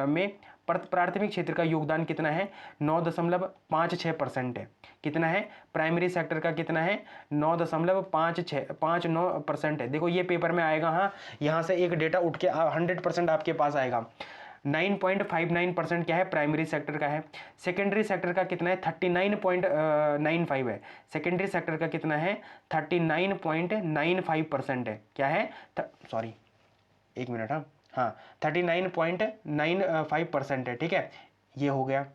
में प्राथमिक क्षेत्र का योगदान कितना है, 9.56% है। कितना है, प्राइमरी सेक्टर का कितना है, 9.59% है। देखो ये पेपर में आएगा, हाँ, यहाँ से एक डेटा उठ के 100% आपके पास आएगा। 9.59% क्या है, प्राइमरी सेक्टर का है। सेकेंडरी सेक्टर का कितना है, 39.95 है। सेकेंडरी सेक्टर का कितना है, 39.95% है। क्या है, सॉरी एक मिनट, हाँ 39.95% है। ठीक है, ये हो गया।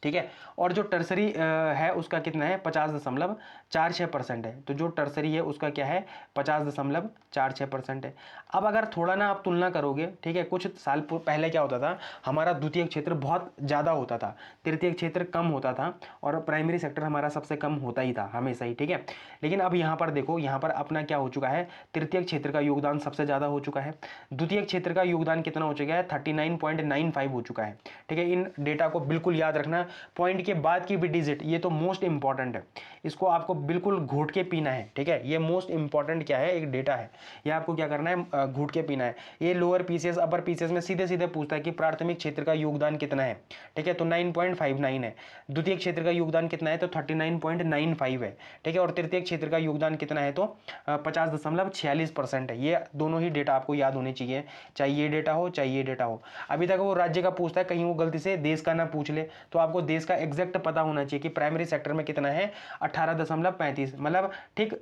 ठीक है, और जो टर्सरी है उसका कितना है, 50.46% है। तो जो टर्सरी है उसका क्या है, 50.46% है। अब अगर थोड़ा ना आप तुलना करोगे, ठीक है, कुछ साल पहले क्या होता था, हमारा द्वितीय क्षेत्र बहुत ज़्यादा होता था, तृतीय क्षेत्र कम होता था, और प्राइमरी सेक्टर हमारा सबसे कम होता ही था हमेशा ही। ठीक है, लेकिन अब यहाँ पर देखो, यहाँ पर अपना क्या हो चुका है, तृतीय क्षेत्र का योगदान सबसे ज़्यादा हो चुका है। द्वितीय क्षेत्र का योगदान कितना हो चुका है, 39.95 हो चुका है। ठीक है, इन डेटा को बिल्कुल याद रखना। पॉइंट के बाद की भी डिजिट, ये तो मोस्ट इंपॉर्टेंट है। इसको आपको बिल्कुल घोट के पीना है, ठीक है। ये मोस्ट इंपॉर्टेंट क्या है, एक डेटा है, ये आपको क्या करना है, घोट के पीना है। ये लोअर पीसीएस अपर पीसीएस में सीधे सीधे पूछता है कि प्राथमिक क्षेत्र का योगदान कितना है, ठीक है, तो 9.59 है। द्वितीय क्षेत्र का योगदान कितना है, तो 39.95 है, ठीक है। और तृतीय क्षेत्र का योगदान कितना है, तो 50.46% है। ये दोनों ही डेटा आपको याद होने चाहिए, चाहे ये डेटा हो चाहे ये डेटा हो। अभी तक वो राज्य का पूछता है, कहीं वो गलती से देश का ना पूछ ले, तो आपको देश का एग्जैक्ट पता होना चाहिए कि प्राइमरी सेक्टर में कितना है, 18.35, मतलब ठीक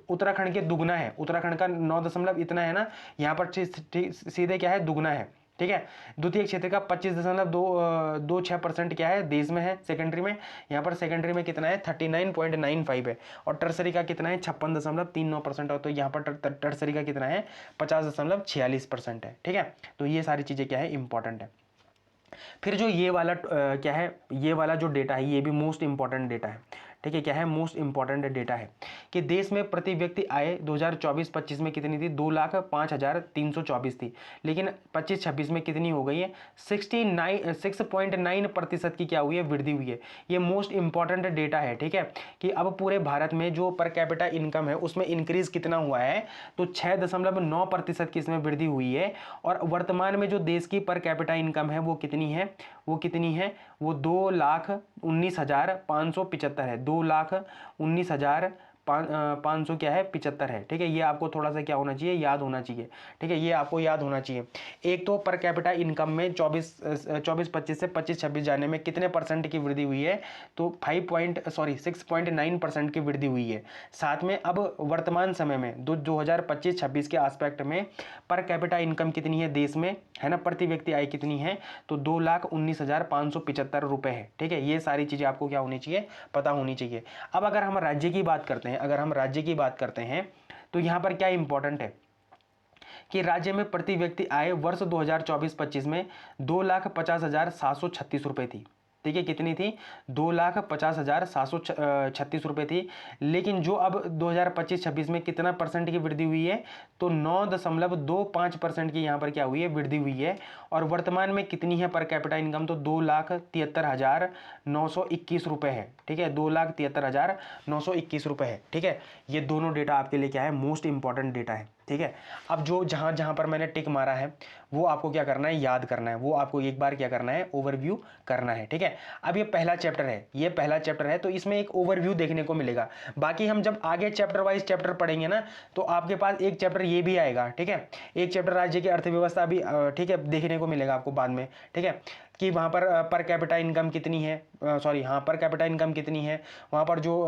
उत्तराखंड के दुगना है। उत्तराखंड का 9 इतना है ना, यहाँ पर सीधे क्या है, दुगना है, ठीक है। द्वितीय क्षेत्र का 25.26% क्या है, देश में है सेकेंडरी में, यहाँ पर सेकेंडरी में कितना है, 39.95 है। और टर्सरी का कितना है, 56.39% है। तो यहाँ पर टर्सरी का कितना है, 50.46% है, ठीक है। तो ये सारी चीज़ें क्या है, इंपॉर्टेंट है। फिर जो ये वाला क्या है, ये वाला जो डेटा है, ये भी मोस्ट इंपॉर्टेंट डेटा है, ठीक है। क्या है, मोस्ट इंपॉर्टेंट डेटा है कि देश में प्रति व्यक्ति आय 2024-25 में कितनी थी, 2,05,324 थी, लेकिन 25-26 में कितनी हो गई है, 6.9% की क्या हुई है, वृद्धि हुई है। ये मोस्ट इंपॉर्टेंट डेटा है, ठीक है, कि अब पूरे भारत में जो पर कैपिटा इनकम है उसमें इंक्रीज कितना हुआ है, तो 6.9% की इसमें वृद्धि हुई है। और वर्तमान में जो देश की पर कैपिटा इनकम है वो कितनी है, वो 2,19,575 है, 2,19,500 क्या है, 75 है, ठीक है। ये आपको थोड़ा सा क्या होना चाहिए, याद होना चाहिए, ठीक है, ये आपको याद होना चाहिए। एक तो पर कैपिटा इनकम में 24-25 से 25-26 जाने में कितने परसेंट की वृद्धि हुई है, तो 6.9% की वृद्धि हुई है। साथ में अब वर्तमान समय में 2025-26 के एस्पेक्ट में पर कैपिटा इनकम कितनी है देश में, है ना, प्रति व्यक्ति आय कितनी है, तो 2,19,575 रुपए है, ठीक है। ये सारी चीजें आपको क्या होनी चाहिए, पता होनी चाहिए। अब अगर हम राज्य की बात करते हैं, तो यहां पर क्या इंपॉर्टेंट है कि राज्य में प्रति व्यक्ति आय वर्ष 2024-25 में 2,50,736 रुपए थी, ठीक है। कितनी थी, 2,50,736 रुपए थी। लेकिन जो अब 2025-26 में कितना परसेंट की वृद्धि हुई है, तो 9.25% की यहाँ पर क्या हुई है, वृद्धि हुई है। और वर्तमान में कितनी है पर कैपिटा इनकम, तो 2,73,921 रुपए है, ठीक है, 2,73,921 रुपए है, ठीक है। ये दोनों डेटा आपके लिए क्या है, मोस्ट इंपॉर्टेंट डेटा है, ठीक है। अब जो जहां जहां पर मैंने टिक मारा है वो आपको क्या करना है, याद करना है, वो आपको एक बार क्या करना है, ओवरव्यू करना है, ठीक है। अब ये पहला चैप्टर है, तो इसमें एक ओवरव्यू देखने को मिलेगा। बाकी हम जब आगे चैप्टर वाइज चैप्टर पढ़ेंगे ना, तो आपके पास एक चैप्टर ये भी आएगा, ठीक है, एक चैप्टर राज्य की अर्थव्यवस्था भी, ठीक है, देखने को मिलेगा आपको बाद में, ठीक है, कि वहाँ पर कैपिटा इनकम कितनी है, पर कैपिटा इनकम कितनी है, वहाँ पर जो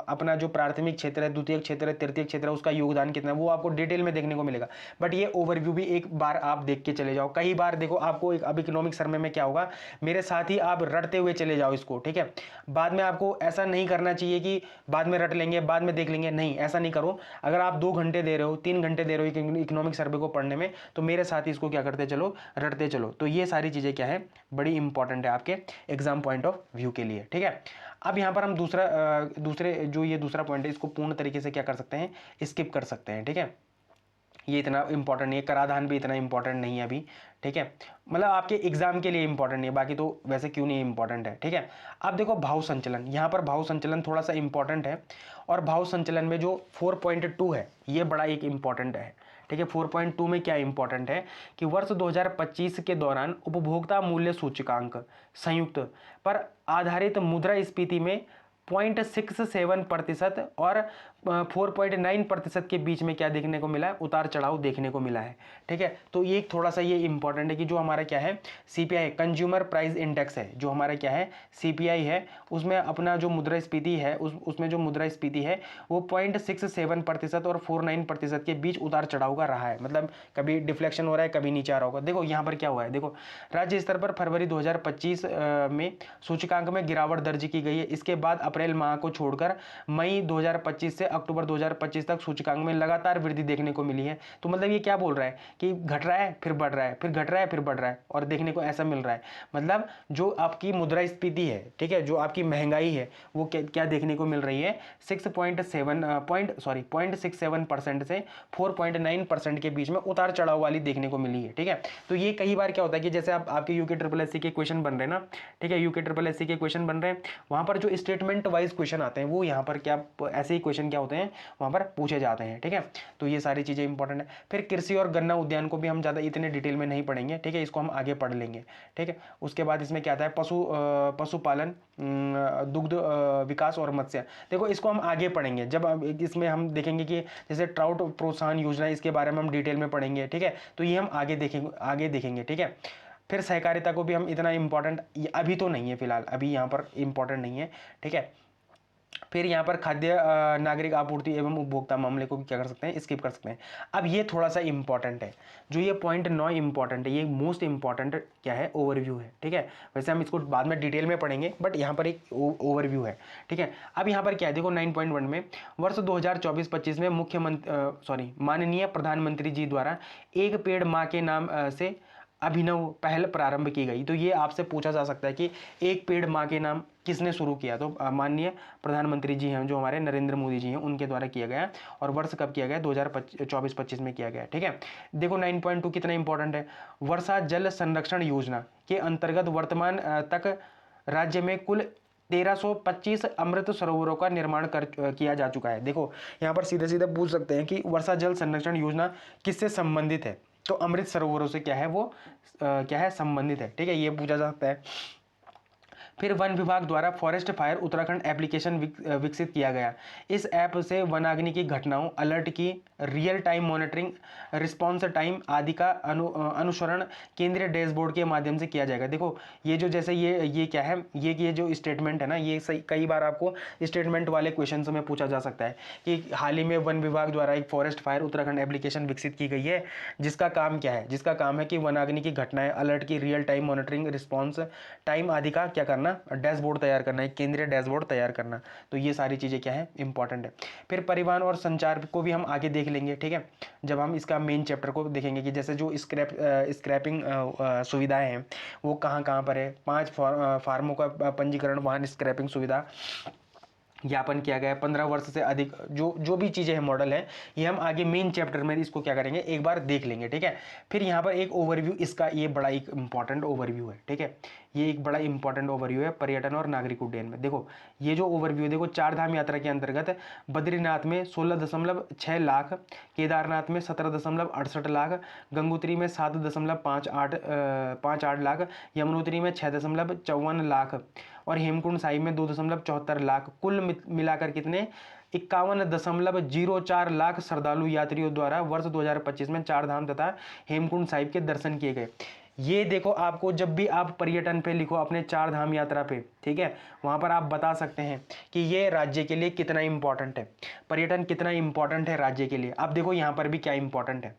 अपना जो प्राथमिक क्षेत्र है, द्वितीय क्षेत्र है, तृतीय क्षेत्र है, उसका योगदान कितना है, वो आपको डिटेल में देखने को मिलेगा। बट ये ओवरव्यू भी एक बार आप देख के चले जाओ, कई बार देखो आपको अब इकोनॉमिक सर्वे में क्या होगा, मेरे साथ ही आप रटते हुए चले जाओ इसको, ठीक है। बाद में आपको ऐसा नहीं करना चाहिए कि बाद में रट लेंगे, बाद में देख लेंगे, नहीं, ऐसा नहीं करो। अगर आप 2 घंटे दे रहे हो, 3 घंटे दे रहे हो इकोनॉमिक सर्वे को पढ़ने में, तो मेरे साथ ही इसको क्या करते चलो, रटते चलो। तो ये सारी चीजें क्या है, बड़ी इंपॉर्टेंट है आपके एग्जाम पॉइंट ऑफ व्यू के लिए, ठीक है। अब यहां पर हम दूसरा पॉइंट है, इसको पूर्ण तरीके से क्या कर सकते हैं, स्किप कर सकते हैं, ठीक है। ये इतना इंपॉर्टेंट नहीं है, कराधान भी इतना इंपॉर्टेंट नहीं है अभी, ठीक है, मतलब आपके एग्जाम के लिए इंपॉर्टेंट नहीं है, बाकी तो वैसे क्यों नहीं इंपॉर्टेंट है, ठीक है। अब देखो भाव संचलन, यहाँ पर भाव संचलन थोड़ा सा इंपॉर्टेंट है। और भाव संचलन में जो 4.2 है, ये बड़ा एक इंपॉर्टेंट है, ठीक है। 4.2 में क्या इंपॉर्टेंट है कि वर्ष 2025 के दौरान उपभोक्ता मूल्य सूचकांक संयुक्त पर आधारित मुद्रास्फीति में 0.67% और 4.9% के बीच में क्या देखने को मिला है, उतार चढ़ाव देखने को मिला है, ठीक है। तो ये थोड़ा सा ये इंपॉर्टेंट है कि जो हमारा क्या है, सीपीआई कंज्यूमर प्राइस इंडेक्स है, जो हमारा क्या है, सीपीआई है, उसमें अपना जो मुद्रास्फीति है, उसमें जो मुद्रास्फीति है वो 0.67% और 4.9% के बीच उतार चढ़ाव का रहा है। मतलब कभी डिफ्लेक्शन हो रहा है, कभी नीचे आ रहा होगा। देखो यहाँ पर क्या हुआ है, देखो राज्य स्तर पर फरवरी 2025 में सूचकांक में गिरावट दर्ज की गई है। इसके बाद अप्रैल माह को छोड़कर मई 2025 से अक्टूबर 2025 तक सूचकांक में लगातार वृद्धि देखने को मिली है। तो मतलब ये क्या बोल रहा है कि घट रहा है, फिर बढ़ रहा है, फिर घट रहा है, फिर बढ़ रहा है, और देखने को ऐसा मिल रहा है। मतलब जो आपकी मुद्रास्फीति है, ठीक है, जो आपकी महंगाई है, वो क्या देखने को मिल रही है, 0.67% से 4.9% के बीच में उतार चढ़ाव वाली देखने को मिली है, ठीक है। तो ये कई बार क्या होता है कि जैसे आपके यूके ट्रिपल एससी के क्वेश्चन बन रहे हैं ना, ठीक है, यूके ट्रिपल एससी के क्वेश्चन बन रहे हैं, वहां पर जो स्टेटमेंट पॉइंट वाइज क्वेश्चन आते हैं, वो यहाँ पर क्या ऐसे ही क्वेश्चन क्या होते हैं वहाँ पर पूछे जाते हैं, ठीक है। तो ये सारी चीज़ें इंपॉर्टेंट है। फिर कृषि और गन्ना उद्यान को भी हम ज़्यादा इतने डिटेल में नहीं पढ़ेंगे, ठीक है, इसको हम आगे पढ़ लेंगे, ठीक है। उसके बाद इसमें क्या आता है, पशुपालन, दुग्ध विकास और मत्स्य, देखो इसको हम आगे पढ़ेंगे जब इसमें हम देखेंगे कि जैसे ट्राउट प्रोत्साहन योजना, इसके बारे में हम डिटेल में पढ़ेंगे, ठीक है। तो ये हम आगे देखेंगे, ठीक है। फिर सहकारिता को भी हम इतना इंपॉर्टेंट अभी तो नहीं है, फिलहाल अभी यहाँ पर इंपॉर्टेंट नहीं है, ठीक है। फिर यहाँ पर खाद्य नागरिक आपूर्ति एवं उपभोक्ता मामले को भी क्या कर सकते हैं, स्किप कर सकते हैं। अब ये थोड़ा सा इंपॉर्टेंट है, जो ये पॉइंट 9 इंपॉर्टेंट है, ये मोस्ट इंपॉर्टेंट क्या है, ओवरव्यू है, ठीक है। वैसे हम इसको बाद में डिटेल में पढ़ेंगे, बट यहाँ पर एक ओवरव्यू है, ठीक है। अब यहाँ पर क्या है, देखो 9.1 में वर्ष 2024-25 में माननीय प्रधानमंत्री जी द्वारा एक पेड़ माँ के नाम से अभिनव पहल प्रारंभ की गई। तो ये आपसे पूछा जा सकता है कि एक पेड़ माँ के नाम किसने शुरू किया, तो माननीय प्रधानमंत्री जी हैं जो हमारे नरेंद्र मोदी जी हैं, उनके द्वारा किया गया, और वर्ष कब किया गया, 2024-25 में किया गया, ठीक है। देखो 9.2 कितना इंपॉर्टेंट है, वर्षा जल संरक्षण योजना के अंतर्गत वर्तमान तक राज्य में कुल 1325 अमृत सरोवरों का निर्माण किया जा चुका है। देखो यहाँ पर सीधे सीधे पूछ सकते हैं कि वर्षा जल संरक्षण योजना किससे संबंधित है, तो अमृत सरोवरों से क्या है वो क्या है, संबंधित है, ठीक है, ये पूछा जा सकता है। फिर वन विभाग द्वारा फॉरेस्ट फायर उत्तराखंड एप्लीकेशन विकसित किया गया। इस ऐप से वनाग्नि की घटनाओं, अलर्ट की real time monitoring, response time आदि का अनुसरण केंद्रीय डैशबोर्ड के माध्यम से किया जाएगा। देखो ये जो जैसे ये क्या है, ये जो स्टेटमेंट है ना, ये सही कई बार आपको स्टेटमेंट वाले क्वेश्चन में पूछा जा सकता है कि हाल ही में वन विभाग द्वारा एक फॉरेस्ट फायर उत्तराखंड एप्लीकेशन विकसित की गई है, जिसका काम क्या है, जिसका काम है कि वनाग्नि की घटनाएं, अलर्ट की real time monitoring, response time आदि का क्या करना, डैशबोर्ड तैयार करना, एक केंद्रीय डैशबोर्ड तैयार करना। तो ये सारी चीज़ें क्या है, इंपॉर्टेंट है। फिर परिवहन और संचार को भी हम आगे देख लेंगे, ठीक है, जब हम इसका मेन चैप्टर को देखेंगे कि जैसे जो स्क्रैपिंग सुविधाएं हैं वो कहाँ कहाँ पर है। 5 फार्मों का पंजीकरण, वाहन स्क्रैपिंग सुविधा ज्ञापन किया गया है। 15 वर्ष से अधिक जो भी चीज़ें हैं, मॉडल है, ये हम आगे मेन चैप्टर में इसको क्या करेंगे, एक बार देख लेंगे, ठीक है। फिर यहाँ पर एक ओवरव्यू, इसका ये बड़ा एक इंपॉर्टेंट ओवरव्यू है, ठीक है, ये एक बड़ा इंपॉर्टेंट ओवरव्यू है पर्यटन और नागरिक उड्डयन में। देखो ये जो ओवरव्यू है, देखो 4 धाम यात्रा के अंतर्गत बद्रीनाथ में 16.6 लाख, केदारनाथ में 17.68 लाख, गंगोत्री में 7.58 लाख, यमुनोत्री में 6.54 लाख और हेमकुंड साहिब में 2.74 लाख, कुल मिलाकर कितने 51.04 लाख श्रद्धालु यात्रियों द्वारा वर्ष 2025 में 4 धाम तथा हेमकुंड साहिब के दर्शन किए गए। ये देखो आपको जब भी आप पर्यटन पे लिखो अपने 4 धाम यात्रा पे, ठीक है, वहां पर आप बता सकते हैं कि ये राज्य के लिए कितना इंपॉर्टेंट है, पर्यटन कितना इंपॉर्टेंट है राज्य के लिए। अब देखो यहाँ पर भी क्या इंपॉर्टेंट है,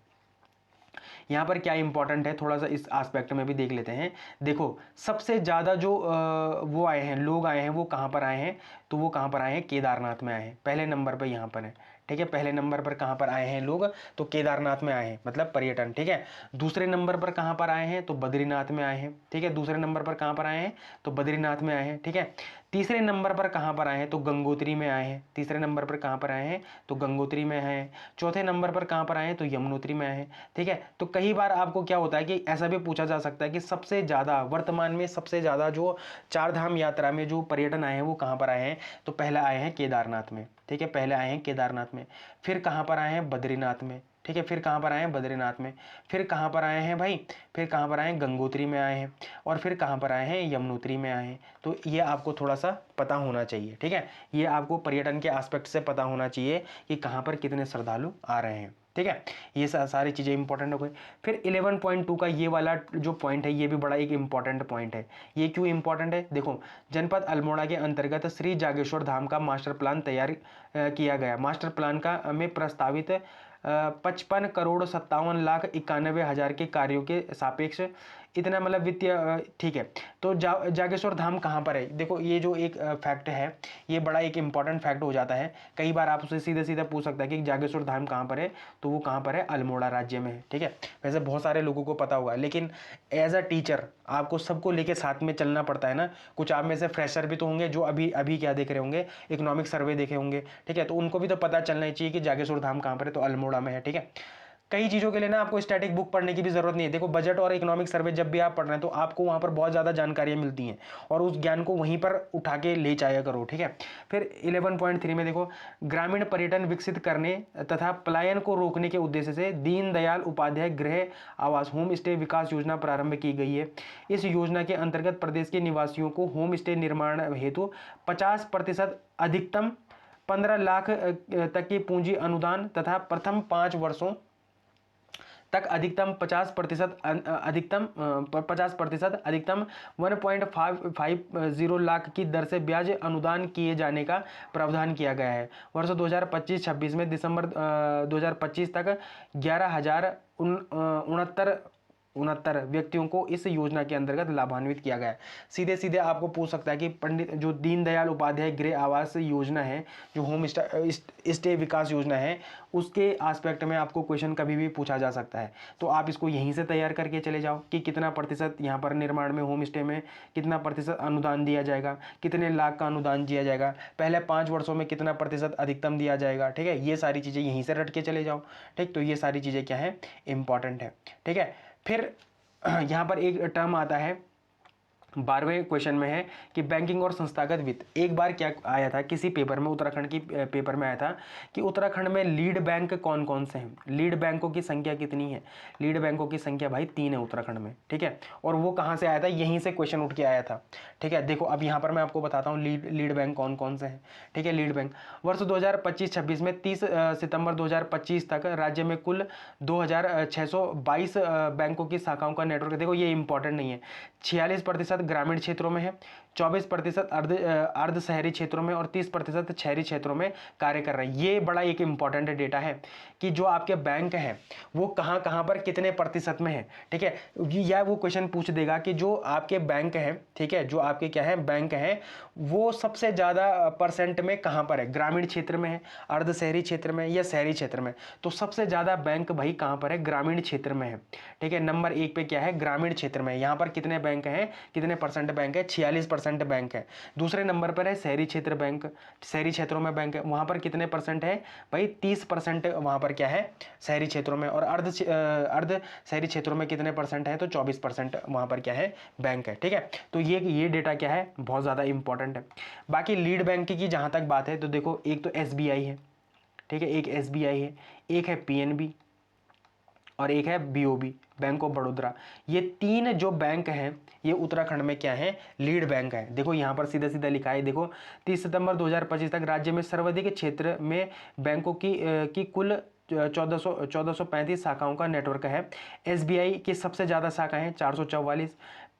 यहाँ पर क्या इंपॉर्टेंट है, थोड़ा सा इस एस्पेक्ट में भी देख लेते हैं। देखो सबसे ज़्यादा जो वो आए हैं, लोग आए हैं, वो कहाँ पर आए हैं, तो वो कहाँ पर आए हैं, केदारनाथ में आए हैं, पहले नंबर पर यहाँ पर है, ठीक है। पहले नंबर पर कहाँ पर आए हैं लोग, तो केदारनाथ में आए हैं, मतलब पर्यटन, ठीक है। दूसरे नंबर पर कहाँ पर आए हैं, तो बद्रीनाथ में आए हैं, ठीक है। दूसरे नंबर पर कहाँ पर आए हैं, तो बद्रीनाथ में आए हैं, ठीक है। तीसरे नंबर पर कहाँ पर आए हैं, तो गंगोत्री में आए हैं। तीसरे नंबर पर कहाँ पर आए हैं, तो गंगोत्री में आए हैं। चौथे नंबर पर कहाँ पर आए हैं, तो यमुनोत्री में आए हैं, ठीक है। तो कई बार आपको क्या होता है कि ऐसा भी पूछा जा सकता है कि सबसे ज़्यादा वर्तमान में सबसे ज़्यादा जो 4 धाम यात्रा में जो पर्यटन आए हैं वो कहाँ पर आए हैं, तो पहले आए हैं केदारनाथ में, ठीक है, पहले आए हैं केदारनाथ में, फिर कहाँ पर आए हैं, बद्रीनाथ में, ठीक है, फिर कहाँ पर आए हैं, बद्रीनाथ में, फिर कहाँ पर आए हैं भाई, फिर कहाँ पर आए हैं, गंगोत्री में आए हैं, और फिर कहाँ पर आए हैं, यमुनोत्री में आए हैं। तो ये आपको थोड़ा सा पता होना चाहिए, ठीक है, ये आपको पर्यटन के एस्पेक्ट से पता होना चाहिए कि कहाँ पर कितने श्रद्धालु आ रहे हैं, ठीक है। ये सारी चीज़ें इंपॉर्टेंट हो गई। फिर 11.2 का ये वाला जो पॉइंट है, ये भी बड़ा एक इंपॉर्टेंट पॉइंट है। ये क्यों इंपॉर्टेंट है, देखो जनपद अल्मोड़ा के अंतर्गत श्री जागेश्वर धाम का मास्टर प्लान तैयार किया गया। मास्टर प्लान का में प्रस्तावित 55,57,91,91,000 के कार्यों के सापेक्ष इतना मतलब वित्तीय, ठीक है। तो जागेश्वर धाम कहाँ पर है, देखो ये जो एक फैक्ट है, ये बड़ा एक इंपॉर्टेंट फैक्ट हो जाता है। कई बार आप उससे सीधे सीधे पूछ सकता है कि जागेश्वर धाम कहाँ पर है, तो वो कहाँ पर है, अल्मोड़ा राज्य में है, ठीक है। वैसे बहुत सारे लोगों को पता होगा, लेकिन एज अ टीचर आपको सबको लेके साथ में चलना पड़ता है ना। कुछ आप में से फ्रेशर भी तो होंगे जो अभी अभी क्या देख रहे होंगे, इकोनॉमिक सर्वे देखे होंगे, ठीक है, तो उनको भी तो पता चलना ही चाहिए कि जागेश्वर धाम कहाँ पर है, तो अल्मोड़ा में है, ठीक है। कई चीज़ों के लिए ना आपको स्टैटिक बुक पढ़ने की भी जरूरत नहीं है। देखो बजट और इकोनॉमिक सर्वे जब भी आप पढ़ रहे हैं तो आपको वहाँ पर बहुत ज़्यादा जानकारियाँ मिलती हैं और उस ज्ञान को वहीं पर उठा के ले जाया करो, ठीक है। फिर 11.3 में देखो, ग्रामीण पर्यटन विकसित करने तथा पलायन को रोकने के उद्देश्य से दीनदयाल उपाध्याय गृह आवास होम स्टे विकास योजना प्रारंभ की गई है। इस योजना के अंतर्गत प्रदेश के निवासियों को होम स्टे निर्माण हेतु 50% अधिकतम 15 लाख तक की पूंजी अनुदान तथा प्रथम 5 वर्षों तक अधिकतम 50% अधिकतम 1.50 लाख की दर से ब्याज अनुदान किए जाने का प्रावधान किया गया है। वर्ष 2025-26 में दिसंबर 2025 तक 11,069 व्यक्तियों को इस योजना के अंतर्गत लाभान्वित किया गया है। सीधे सीधे आपको पूछ सकता है कि पंडित जो दीनदयाल उपाध्याय गृह आवास योजना है, जो होम स्टे विकास योजना है, उसके एस्पेक्ट में आपको क्वेश्चन कभी भी पूछा जा सकता है। तो आप इसको यहीं से तैयार करके चले जाओ कि कितना प्रतिशत यहाँ पर निर्माण में होम स्टे में कितना प्रतिशत अनुदान दिया जाएगा, कितने लाख का अनुदान दिया जाएगा, पहले 5 वर्षों में कितना प्रतिशत अधिकतम दिया जाएगा, ठीक है। ये सारी चीज़ें यहीं से रट के चले जाओ, ठीक। तो ये सारी चीज़ें क्या है, इंपॉर्टेंट है, ठीक है। फिर यहाँ पर एक टर्म आता है 12वें क्वेश्चन में है कि बैंकिंग और संस्थागत वित्त। एक बार क्या आया था किसी पेपर में, उत्तराखंड की पेपर में आया था कि उत्तराखंड में लीड बैंक कौन कौन से हैं, लीड बैंकों की संख्या कितनी है। लीड बैंकों की संख्या भाई 3 है उत्तराखंड में, ठीक है। और वो कहाँ से आया था, यहीं से क्वेश्चन उठ के आया था, ठीक है। देखो अब यहाँ पर मैं आपको बताता हूँ लीड बैंक कौन कौन से हैं, ठीक है। लीड बैंक वर्ष 2025-26 में 30 सितंबर 2025 तक राज्य में कुल 2622 बैंकों की शाखाओं का नेटवर्क। देखो ये इंपॉर्टेंट नहीं है। 46% ग्रामीण क्षेत्रों में है, 24% अर्ध शहरी क्षेत्रों में और 30% शहरी क्षेत्रों में कार्य कर रहे हैं। ये बड़ा एक इंपॉर्टेंट डेटा है कि जो आपके बैंक हैं वो कहाँ कहाँ पर कितने प्रतिशत में है, ठीक है। या वो क्वेश्चन पूछ देगा कि जो आपके बैंक हैं, ठीक है, जो आपके क्या है बैंक हैं, वो सबसे ज़्यादा परसेंट में कहाँ पर है, ग्रामीण क्षेत्र में है, अर्ध शहरी क्षेत्र में या शहरी क्षेत्र में। तो सबसे ज़्यादा बैंक भाई कहाँ पर है, ग्रामीण क्षेत्र में है, ठीक है। नंबर 1 पे क्या है, ग्रामीण क्षेत्र में। यहाँ पर कितने बैंक हैं, कितने परसेंट बैंक है, 46% बैंक है। दूसरे नंबर पर है शहरी क्षेत्र बैंक, शहरी क्षेत्रों में बैंक है, वहाँ पर कितने परसेंट है भाई, 30% वहाँ पर क्या है, शहरी क्षेत्रों में। और अर्ध शहरी क्षेत्रों में कितने परसेंट है, तो 24% वहाँ पर क्या है, बैंक है, ठीक है। तो ये डेटा क्या है, बहुत ज़्यादा इंपॉर्टेंट है। बाकी लीड बैंक की जहाँ तक बात है तो देखो एक तो SBI है, ठीक है, एक SBI है, एक है PNB और एक है BOB, बैंक ऑफ बड़ौदा। ये 3 जो बैंक हैं ये उत्तराखंड में क्या है, लीड बैंक है। देखो यहाँ पर सीधा सीधा लिखा है, देखो 30 सितंबर 2025 तक राज्य में सर्वाधिक क्षेत्र में बैंकों की कुल 1435 शाखाओं का नेटवर्क है। SBI की सबसे ज़्यादा शाखा है 444,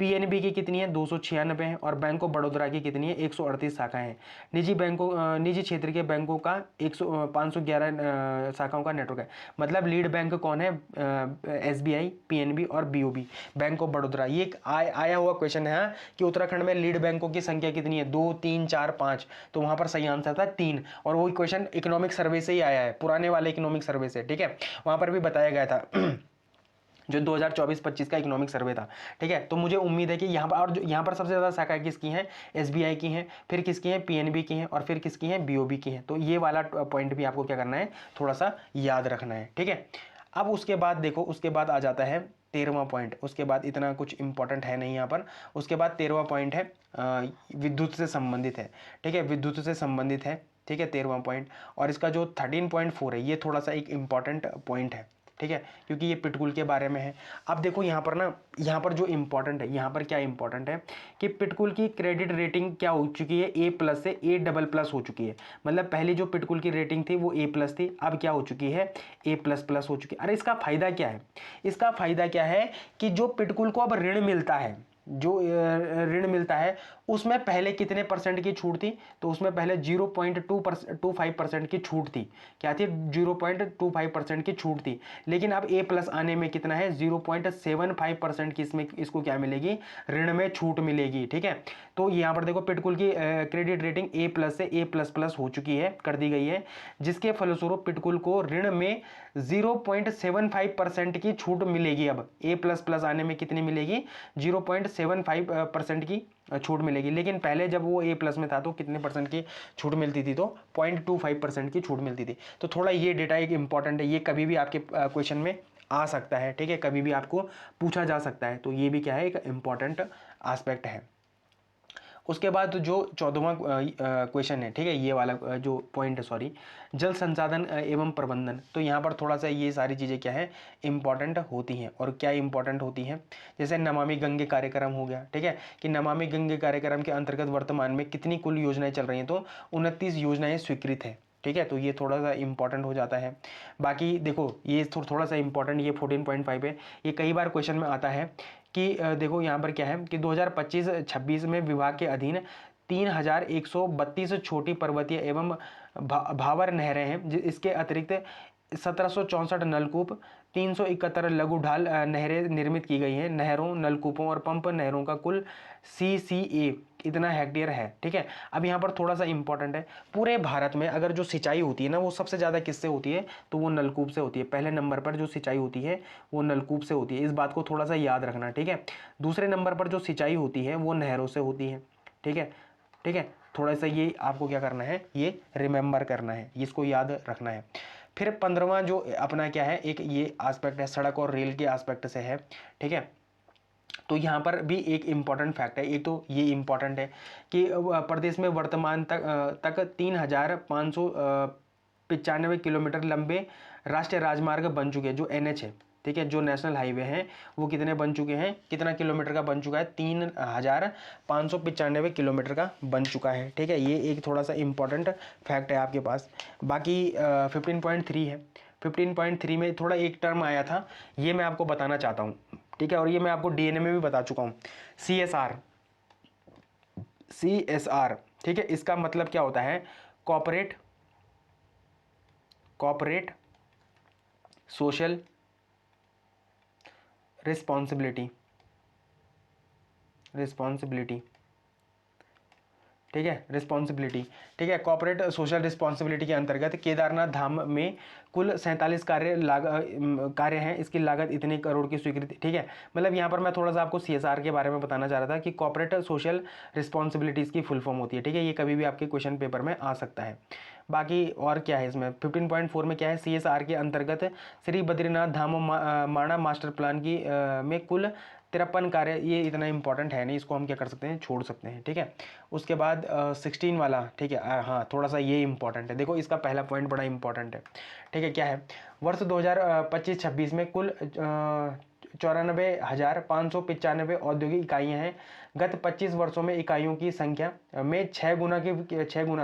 PNB की कितनी है 296 है और बैंक ऑफ बड़ौदा की कितनी है 138 शाखाएं हैं। निजी क्षेत्र के बैंकों का 511 शाखाओं का नेटवर्क है। मतलब लीड बैंक कौन है, SBI, PNB और BOB, बैंक ऑफ बड़ौदा। ये एक आया हुआ क्वेश्चन है कि उत्तराखंड में लीड बैंकों की संख्या कितनी है, 2, 3, 4, 5। तो वहां पर सही आंसर था 3। और वही क्वेश्चन इकोनॉमिक सर्वे से ही आया है, पुराने वाले इकोनॉमिक सर्वे से, ठीक है। वहां पर भी बताया गया था जो 2024-25 का इकोनॉमिक सर्वे था, ठीक है। तो मुझे उम्मीद है कि यहाँ पर, और यहाँ पर सबसे ज़्यादा शाखाएं किसकी हैं, SBI की हैं, फिर किसकी हैं, PNB की हैं और फिर किसकी हैं, BOB की हैं। तो ये वाला पॉइंट भी आपको क्या करना है, थोड़ा सा याद रखना है, ठीक है। अब उसके बाद देखो, उसके बाद आ जाता है 13वां पॉइंट। उसके बाद इतना कुछ इंपॉर्टेंट है नहीं यहाँ पर। उसके बाद 13वां पॉइंट है विद्युत से संबंधित है, ठीक है, विद्युत से संबंधित है, ठीक है, 13वां पॉइंट। और इसका जो 13.4 है ये थोड़ा सा एक इंपॉर्टेंट पॉइंट है, ठीक है, क्योंकि ये पिटकुल के बारे में है। अब देखो यहाँ पर ना, यहाँ पर जो इंपॉर्टेंट है, यहाँ पर क्या इंपॉर्टेंट है कि पिटकुल की क्रेडिट रेटिंग क्या हो चुकी है, A+ से A++ हो चुकी है। मतलब पहले जो पिटकुल की रेटिंग थी वो A+ थी, अब क्या हो चुकी है, A++ हो चुकी है। अरे इसका फायदा क्या है, इसका फायदा क्या है कि जो पिटकुल को अब ऋण मिलता है, जो ऋण मिलता है उसमें पहले कितने परसेंट की छूट थी, तो उसमें पहले 0.25% की छूट थी। क्या थी, 0.25% की छूट थी। लेकिन अब A+ आने में कितना है, 0.75% की इसको क्या मिलेगी, ऋण में छूट मिलेगी, ठीक है। तो यहाँ पर देखो पिटकुल की क्रेडिट रेटिंग A+ से A++ हो चुकी है, कर दी गई है, जिसके फलस्वरूप पिटकुल को ऋण में 0.75% की छूट मिलेगी। अब A++ आने में कितनी मिलेगी, 0.75% की छूट मिलेगी। लेकिन पहले जब वो A+ में था तो कितने % की छूट मिलती थी, तो 0.25% की छूट मिलती थी। तो थोड़ा ये डेटा एक इंपॉर्टेंट है, ये कभी भी आपके क्वेश्चन में आ सकता है, ठीक है, कभी भी आपको पूछा जा सकता है। तो ये भी क्या है, एक इम्पॉर्टेंट एस्पेक्ट है। उसके बाद जो 14वां क्वेश्चन है, ठीक है, ये वाला जो पॉइंट है, सॉरी, जल संसाधन एवं प्रबंधन। तो यहाँ पर थोड़ा सा ये सारी चीज़ें क्या है, इंपॉर्टेंट होती हैं। और क्या इंपॉर्टेंट होती हैं, जैसे नमामि गंगे कार्यक्रम हो गया, ठीक है, कि नमामि गंगे कार्यक्रम के अंतर्गत वर्तमान में कितनी कुल योजनाएं चल रही हैं, तो 29 योजनाएं स्वीकृत हैं, ठीक है। तो ये थोड़ा सा इंपॉर्टेंट हो जाता है। बाकी देखो ये थोड़ा सा इंपॉर्टेंट, ये 14.5 है, ये कई बार क्वेश्चन में आता है कि देखो यहाँ पर क्या है कि 2025-26 में विभाग के अधीन 3132 छोटी पर्वतीय एवं भावर नहरें हैं। इसके अतिरिक्त 1764 नलकूप, 371 लघु ढाल नहरें निर्मित की गई हैं। नहरों, नलकूपों और पंप नहरों का कुल CCA इतना हेक्टेयर है, ठीक है। अब यहाँ पर थोड़ा सा इंपॉर्टेंट है, पूरे भारत में अगर जो सिंचाई होती है ना, वो सबसे ज़्यादा किससे होती है, तो वो नलकूप से होती है। पहले नंबर पर जो सिंचाई होती है वो नलकूप से होती है, इस बात को थोड़ा सा याद रखना, ठीक है। दूसरे नंबर पर जो सिंचाई होती है वो नहरों से होती है, ठीक है, ठीक है। थोड़ा सा ये आपको क्या करना है, ये रिमेंबर करना है, इसको याद रखना है। फिर 15वां जो अपना क्या है, एक ये एस्पेक्ट है, सड़क और रेल के एस्पेक्ट से है, ठीक है। तो यहाँ पर भी एक इम्पॉर्टेंट फैक्ट है, एक तो ये इम्पॉर्टेंट है कि प्रदेश में वर्तमान तक 3595 किलोमीटर लंबे राष्ट्रीय राजमार्ग बन चुके हैं, जो NH है, ठीक है, जो नेशनल हाईवे हैं, वो कितने बन चुके हैं, कितना किलोमीटर का बन चुका है, 3595 किलोमीटर का बन चुका है, ठीक है। ये एक थोड़ा सा इंपॉर्टेंट फैक्ट है आपके पास। बाकी 15.3 है, 15.3 में थोड़ा एक टर्म आया था, ये मैं आपको बताना चाहता हूँ, ठीक है, और ये मैं आपको DNA में भी बता चुका हूँ, CSR, ठीक है। इसका मतलब क्या होता है, कॉर्पोरेट सोशल रिस्पॉन्सिबिलिटी, ठीक है, रिस्पॉन्सिबिलिटी, ठीक है। कॉर्पोरेट सोशल रिस्पॉन्सिबिलिटी के अंतर्गत केदारनाथ धाम में कुल 47 कार्य हैं, इसकी लागत इतने करोड़ की स्वीकृति, ठीक है। मतलब यहाँ पर मैं थोड़ा सा आपको CSR के बारे में बताना चाह रहा था कि कॉर्पोरेट सोशल रिस्पॉन्सिबिलिटीज़ की फुल फॉर्म होती है, ठीक है। ये कभी भी आपके क्वेश्चन पेपर में आ सकता है। बाकी और क्या है इसमें, 15.4 में क्या है, CSR के अंतर्गत श्री बद्रीनाथ धाम माणा मास्टर प्लान की में कुल 53 कार्य, ये इतना इंपॉर्टेंट है नहीं, इसको हम क्या कर सकते हैं, छोड़ सकते हैं, ठीक है। उसके बाद 16 वाला, ठीक है, हाँ थोड़ा सा ये इंपॉर्टेंट है, देखो इसका पहला पॉइंट बड़ा इंपॉर्टेंट है, ठीक है। क्या है, वर्ष 2025-26 में कुल 94,595 औद्योगिक इकाइयाँ हैं। गत 25 वर्षों में इकाइयों की संख्या में 6 गुना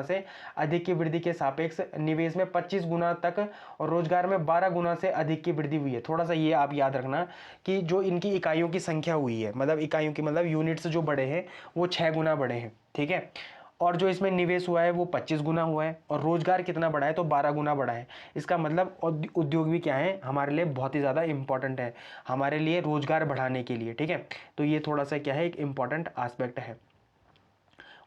से अधिक की वृद्धि के सापेक्ष निवेश में 25 गुना तक और रोजगार में 12 गुना से अधिक की वृद्धि हुई है। थोड़ा सा ये आप याद रखना कि जो इनकी इकाइयों की संख्या हुई है, मतलब इकाइयों की मतलब यूनिट्स जो बढ़े हैं वो 6 गुना बढ़े हैं, ठीक है। और जो इसमें निवेश हुआ है वो 25 गुना हुआ है, और रोजगार कितना बढ़ा है, तो 12 गुना बढ़ा है। इसका मतलब उद्योग भी क्या है, हमारे लिए बहुत ही ज़्यादा इंपॉर्टेंट है, हमारे लिए रोजगार बढ़ाने के लिए, ठीक है। तो ये थोड़ा सा क्या है, एक इम्पॉर्टेंट एस्पेक्ट है।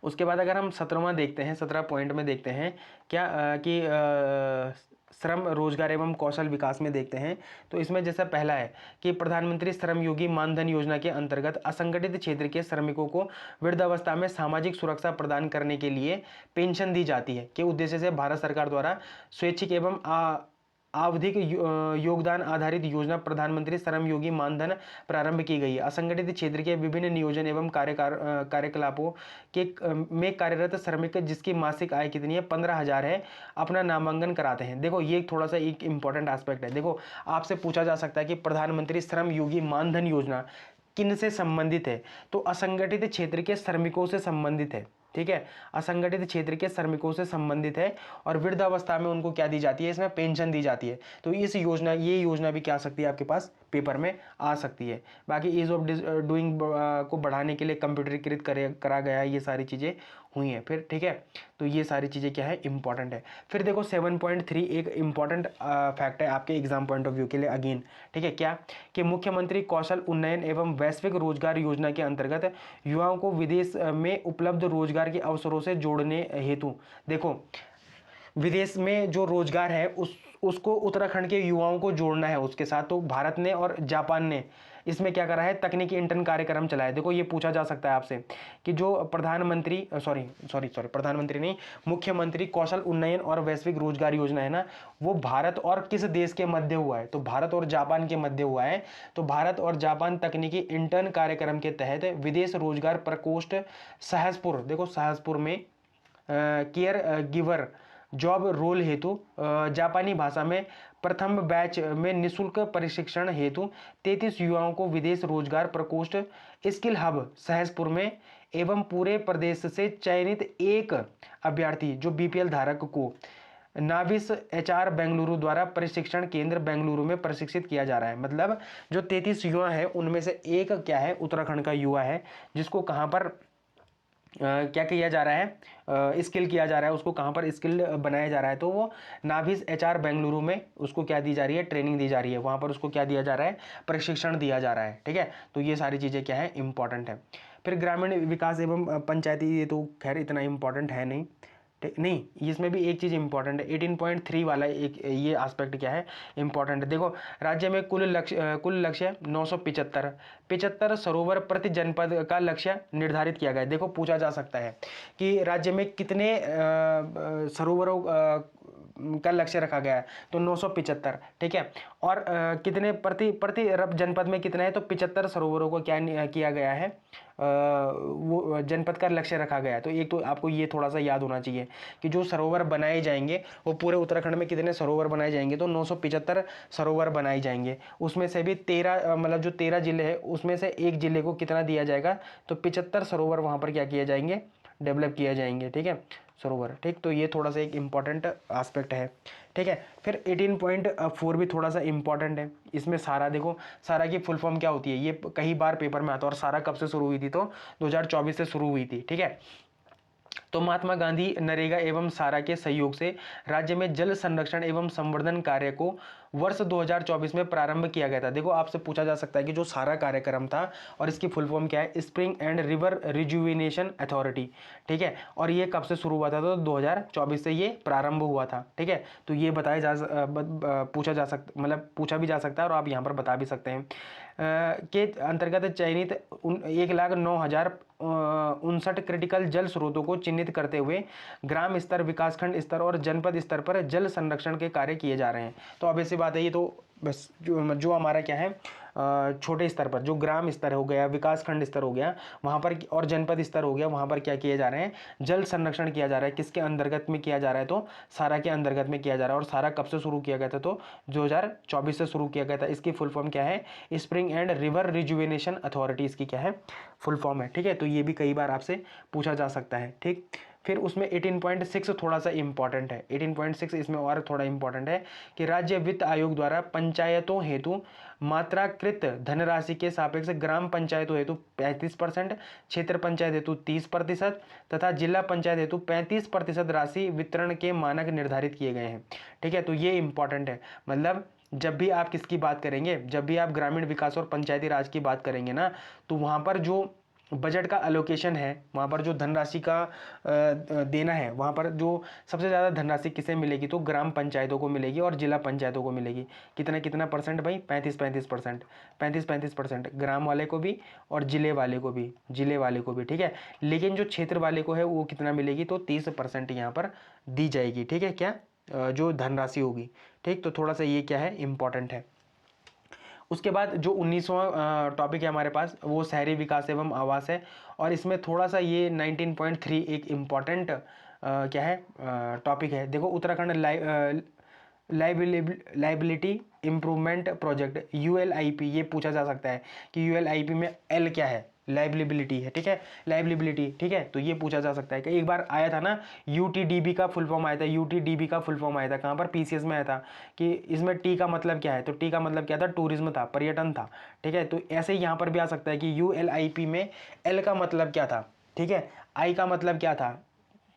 उसके बाद अगर हम 17वां देखते हैं, 17 पॉइंट में देखते हैं क्या कि श्रम रोजगार एवं कौशल विकास में देखते हैं। तो इसमें जैसा पहला है कि प्रधानमंत्री श्रम योगी मानधन योजना के अंतर्गत असंगठित क्षेत्र के श्रमिकों को वृद्धावस्था में सामाजिक सुरक्षा प्रदान करने के लिए पेंशन दी जाती है के उद्देश्य से भारत सरकार द्वारा स्वैच्छिक एवं आवधिक योगदान आधारित योजना प्रधानमंत्री श्रम योगी मानधन प्रारंभ की गई है। असंगठित क्षेत्र के विभिन्न नियोजन एवं कार्यकलापों के में कार्यरत श्रमिक जिसकी मासिक आय कितनी है, 15,000 है, अपना नामांकन कराते हैं। देखो ये थोड़ा सा एक इंपॉर्टेंट एस्पेक्ट है। देखो आपसे पूछा जा सकता है कि प्रधानमंत्री श्रम योगी मानधन योजना किन से संबंधित है, तो असंगठित क्षेत्र के श्रमिकों से संबंधित है, ठीक है, असंगठित क्षेत्र के श्रमिकों से संबंधित है। और वृद्धावस्था में उनको क्या दी जाती है, इसमें पेंशन दी जाती है। तो इस योजना, ये योजना भी क्या आ सकती है, आपके पास पेपर में आ सकती है। बाकी ईज ऑफ डूइंग को बढ़ाने के लिए कंप्यूटरीकृत करा गया है, ये सारी चीज़ें हुई हैं फिर, ठीक है। तो ये सारी चीज़ें क्या है, इंपॉर्टेंट है। फिर देखो 7.3 एक इंपॉर्टेंट फैक्ट है आपके एग्जाम पॉइंट ऑफ व्यू के लिए अगेन, ठीक है। क्या कि मुख्यमंत्री कौशल उन्नयन एवं वैश्विक रोजगार योजना के अंतर्गत युवाओं को विदेश में उपलब्ध रोजगार के अवसरों से जोड़ने हेतु, देखो विदेश में जो रोजगार है उसको उत्तराखंड के युवाओं को जोड़ना है उसके साथ। तो भारत ने और जापान ने इसमें क्या करा है, तकनीकी इंटर्न कार्यक्रम चलाया। देखो ये पूछा जा सकता है आपसे कि जो प्रधानमंत्री प्रधानमंत्री नहीं, मुख्यमंत्री कौशल उन्नयन और वैश्विक रोजगार योजना है ना, वो भारत और किस देश के मध्य हुआ है, तो भारत और जापान के मध्य हुआ है। तो भारत और जापान तकनीकी इंटर्न कार्यक्रम के तहत विदेश रोजगार प्रकोष्ठ सहसपुर, देखो सहसपुर में केयर गिवर जॉब रोल हेतु जापानी भाषा में प्रथम बैच में निशुल्क प्रशिक्षण हेतु 33 युवाओं को विदेश रोजगार प्रकोष्ठ स्किल हब सहसपुर में एवं पूरे प्रदेश से चयनित एक अभ्यर्थी जो बीपीएल धारक को नाविस एचआर बेंगलुरु द्वारा प्रशिक्षण केंद्र बेंगलुरु में प्रशिक्षित किया जा रहा है। मतलब जो 33 युवा है उनमें से एक क्या है, उत्तराखंड का युवा है, जिसको कहाँ पर क्या किया जा रहा है, स्किल किया जा रहा है, उसको कहाँ पर स्किल बनाया जा रहा है, तो वो नाविस एचआर बेंगलुरु में उसको क्या दी जा रही है, ट्रेनिंग दी जा रही है, वहाँ पर उसको क्या दिया जा रहा है, प्रशिक्षण दिया जा रहा है। ठीक है, तो ये सारी चीज़ें क्या है, इंपॉर्टेंट है। फिर ग्रामीण विकास एवं पंचायती, ये तो खैर इतना इंपॉर्टेंट है नहीं, नहीं इसमें भी एक चीज़ इंपॉर्टेंट है, 18.3 वाला एक ये एस्पेक्ट क्या है, इंपॉर्टेंट है। देखो राज्य में कुल लक्ष्य 975 सरोवर प्रति जनपद का लक्ष्य निर्धारित किया गया है। देखो पूछा जा सकता है कि राज्य में कितने सरोवरों का लक्ष्य रखा गया है, तो 975। ठीक है, और कितने प्रति जनपद में कितना है, तो 75 सरोवरों को क्या किया गया है, वो जनपद का लक्ष्य रखा गया है। तो एक तो आपको ये थोड़ा सा याद होना चाहिए कि जो सरोवर बनाए जाएंगे वो पूरे उत्तराखंड में कितने सरोवर बनाए जाएंगे, तो 975 सरोवर बनाए जाएंगे। उसमें से भी 13 मतलब जो 13 जिले हैं उसमें से एक जिले को कितना दिया जाएगा, तो 75 सरोवर वहाँ पर क्या किए जाएंगे, डेवलप किया जाएंगे। ठीक है, सरोवर। ठीक, तो ये थोड़ा सा एक इम्पॉर्टेंट एस्पेक्ट है। ठीक है, फिर 18.4 भी थोड़ा सा इम्पॉर्टेंट है। इसमें सारा, देखो सारा की फुल फॉर्म क्या होती है, ये कई बार पेपर में आता है। और सारा कब से शुरू हुई थी, तो 2024 से शुरू हुई थी। ठीक है, तो महात्मा गांधी नरेगा एवं सारा के सहयोग से राज्य में जल संरक्षण एवं संवर्धन कार्य को वर्ष 2024 में प्रारंभ किया गया था। देखो आपसे पूछा जा सकता है कि जो सारा कार्यक्रम था और इसकी फुल फॉर्म क्या है, spring and river rejuvenation authority. ठीक है, और ये कब से शुरू हुआ था, तो 2024 से ये प्रारंभ हुआ था। ठीक है, तो ये पूछा जा सकता, मतलब पूछा भी जा सकता है और आप यहाँ पर बता भी सकते हैं के अंतर्गत चयनित 1,09,059 क्रिटिकल जल स्रोतों को चिन्हित करते हुए ग्राम स्तर, विकासखंड स्तर और जनपद स्तर पर जल संरक्षण के कार्य किए जा रहे हैं। तो अब ऐसी बात है, ये तो बस जो हमारा क्या है, छोटे स्तर पर जो ग्राम स्तर हो गया, विकासखंड स्तर हो गया वहाँ पर, और जनपद स्तर हो गया, वहाँ पर क्या किए जा रहे हैं, जल संरक्षण किया जा रहा है। किसके अंतर्गत में किया जा रहा है, तो सारा के अंतर्गत में किया जा रहा है। और सारा कब से शुरू किया गया था, तो 2024 से शुरू किया गया था। इसकी फुल फॉर्म क्या है, spring and river rejuvenation authority, इसकी क्या है, फुल फॉर्म है। ठीक है, तो ये भी कई बार आपसे पूछा जा सकता है। ठीक, फिर उसमें 18.6 थोड़ा सा इंपॉर्टेंट है। 18.6 इसमें और थोड़ा इंपॉर्टेंट है कि राज्य वित्त आयोग द्वारा पंचायतों हेतु मात्राकृत धनराशि के सापेक्ष ग्राम पंचायतों हेतु 35%, क्षेत्र पंचायत हेतु 30% तथा जिला पंचायत हेतु 35% राशि वितरण के मानक निर्धारित किए गए हैं। ठीक है, तो ये इंपॉर्टेंट है। मतलब जब भी आप किसकी बात करेंगे, जब भी आप ग्रामीण विकास और पंचायती राज की बात करेंगे ना, तो वहाँ पर जो बजट का एलोकेशन है, वहाँ पर जो धनराशि का देना है, वहाँ पर जो सबसे ज़्यादा धनराशि किसे मिलेगी, तो ग्राम पंचायतों को मिलेगी और जिला पंचायतों को मिलेगी। कितना परसेंट भाई, 35% 35% ग्राम वाले को भी और जिले वाले को भी। ठीक है, लेकिन जो क्षेत्र वाले को है वो कितना मिलेगी, तो 30% यहाँ पर दी जाएगी। ठीक है, क्या जो धनराशि होगी। ठीक, तो थोड़ा सा ये क्या है, इंपॉर्टेंट है। उसके बाद जो 19वां टॉपिक है हमारे पास, वो शहरी विकास एवं आवास है। और इसमें थोड़ा सा ये 19.3 एक इम्पॉर्टेंट क्या है, टॉपिक है। देखो Uttarakhand liability improvement project ULIP, ये पूछा जा सकता है कि ULIP में L क्या है, लाइबिलिटी है। ठीक है, लाइबिलिटी। ठीक है, तो ये पूछा जा सकता है कि एक बार आया था ना, UTDB का फुल फॉर्म आया था, UTDB का फुल फॉर्म आया था कहाँ पर, PCS में आया था कि इसमें T का मतलब क्या है, तो T का मतलब क्या था, टूरिज्म था, पर्यटन था। ठीक है, तो ऐसे ही यहाँ पर भी आ सकता है कि ULIP में L का मतलब क्या था, ठीक है, I का मतलब क्या था।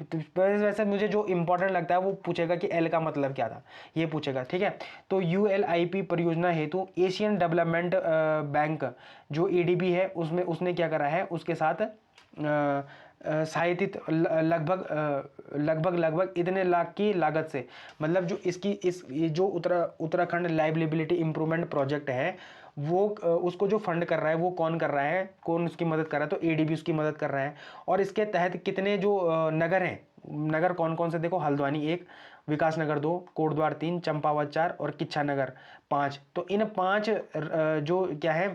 तो वैसे मुझे जो इंपॉर्टेंट लगता है वो पूछेगा कि एल का मतलब क्या था, ये पूछेगा। ठीक है, तो ULIP परियोजना हेतु एशियन डेवलपमेंट बैंक जो ADB है, उसमें उसने क्या करा है, उसके साथ सहायतित लगभग इतने लाख की लागत से, मतलब जो इसकी ये जो उत्तराखंड लाइबिलिटी इम्प्रूवमेंट प्रोजेक्ट है, वो उसको जो फंड कर रहा है वो कौन कर रहा है, कौन उसकी मदद कर रहा है, तो एडीबी उसकी मदद कर रहा है। और इसके तहत कितने जो नगर हैं, नगर कौन कौन से, देखो हल्द्वानी 1, विकास नगर 2, कोटद्वार 3, चंपावत 4 और किच्छा नगर 5। तो इन 5 जो क्या है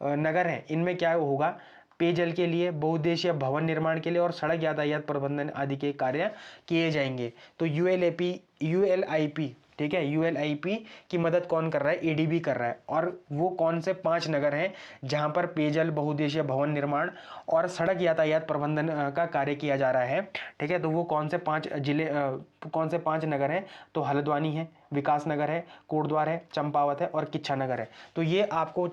नगर हैं, इनमें क्या होगा, पेयजल के लिए, बहुउद्देशीय भवन निर्माण के लिए और सड़क यातायात प्रबंधन आदि के कार्य किए जाएंगे। तो यूएलआईपी, ठीक है, यूएलआईपी की मदद कौन कर रहा है, एडीबी कर रहा है। और वो कौन से 5 नगर हैं जहां पर पेयजल, बहुउद्देशीय भवन निर्माण और सड़क यातायात प्रबंधन का कार्य किया जा रहा है, ठीक है। तो वो कौन से 5 जिले, कौन से 5 नगर हैं, तो हल्द्वानी है, विकास नगर है, कोटद्वार है, चंपावत है और किच्छा नगर है। तो ये आपको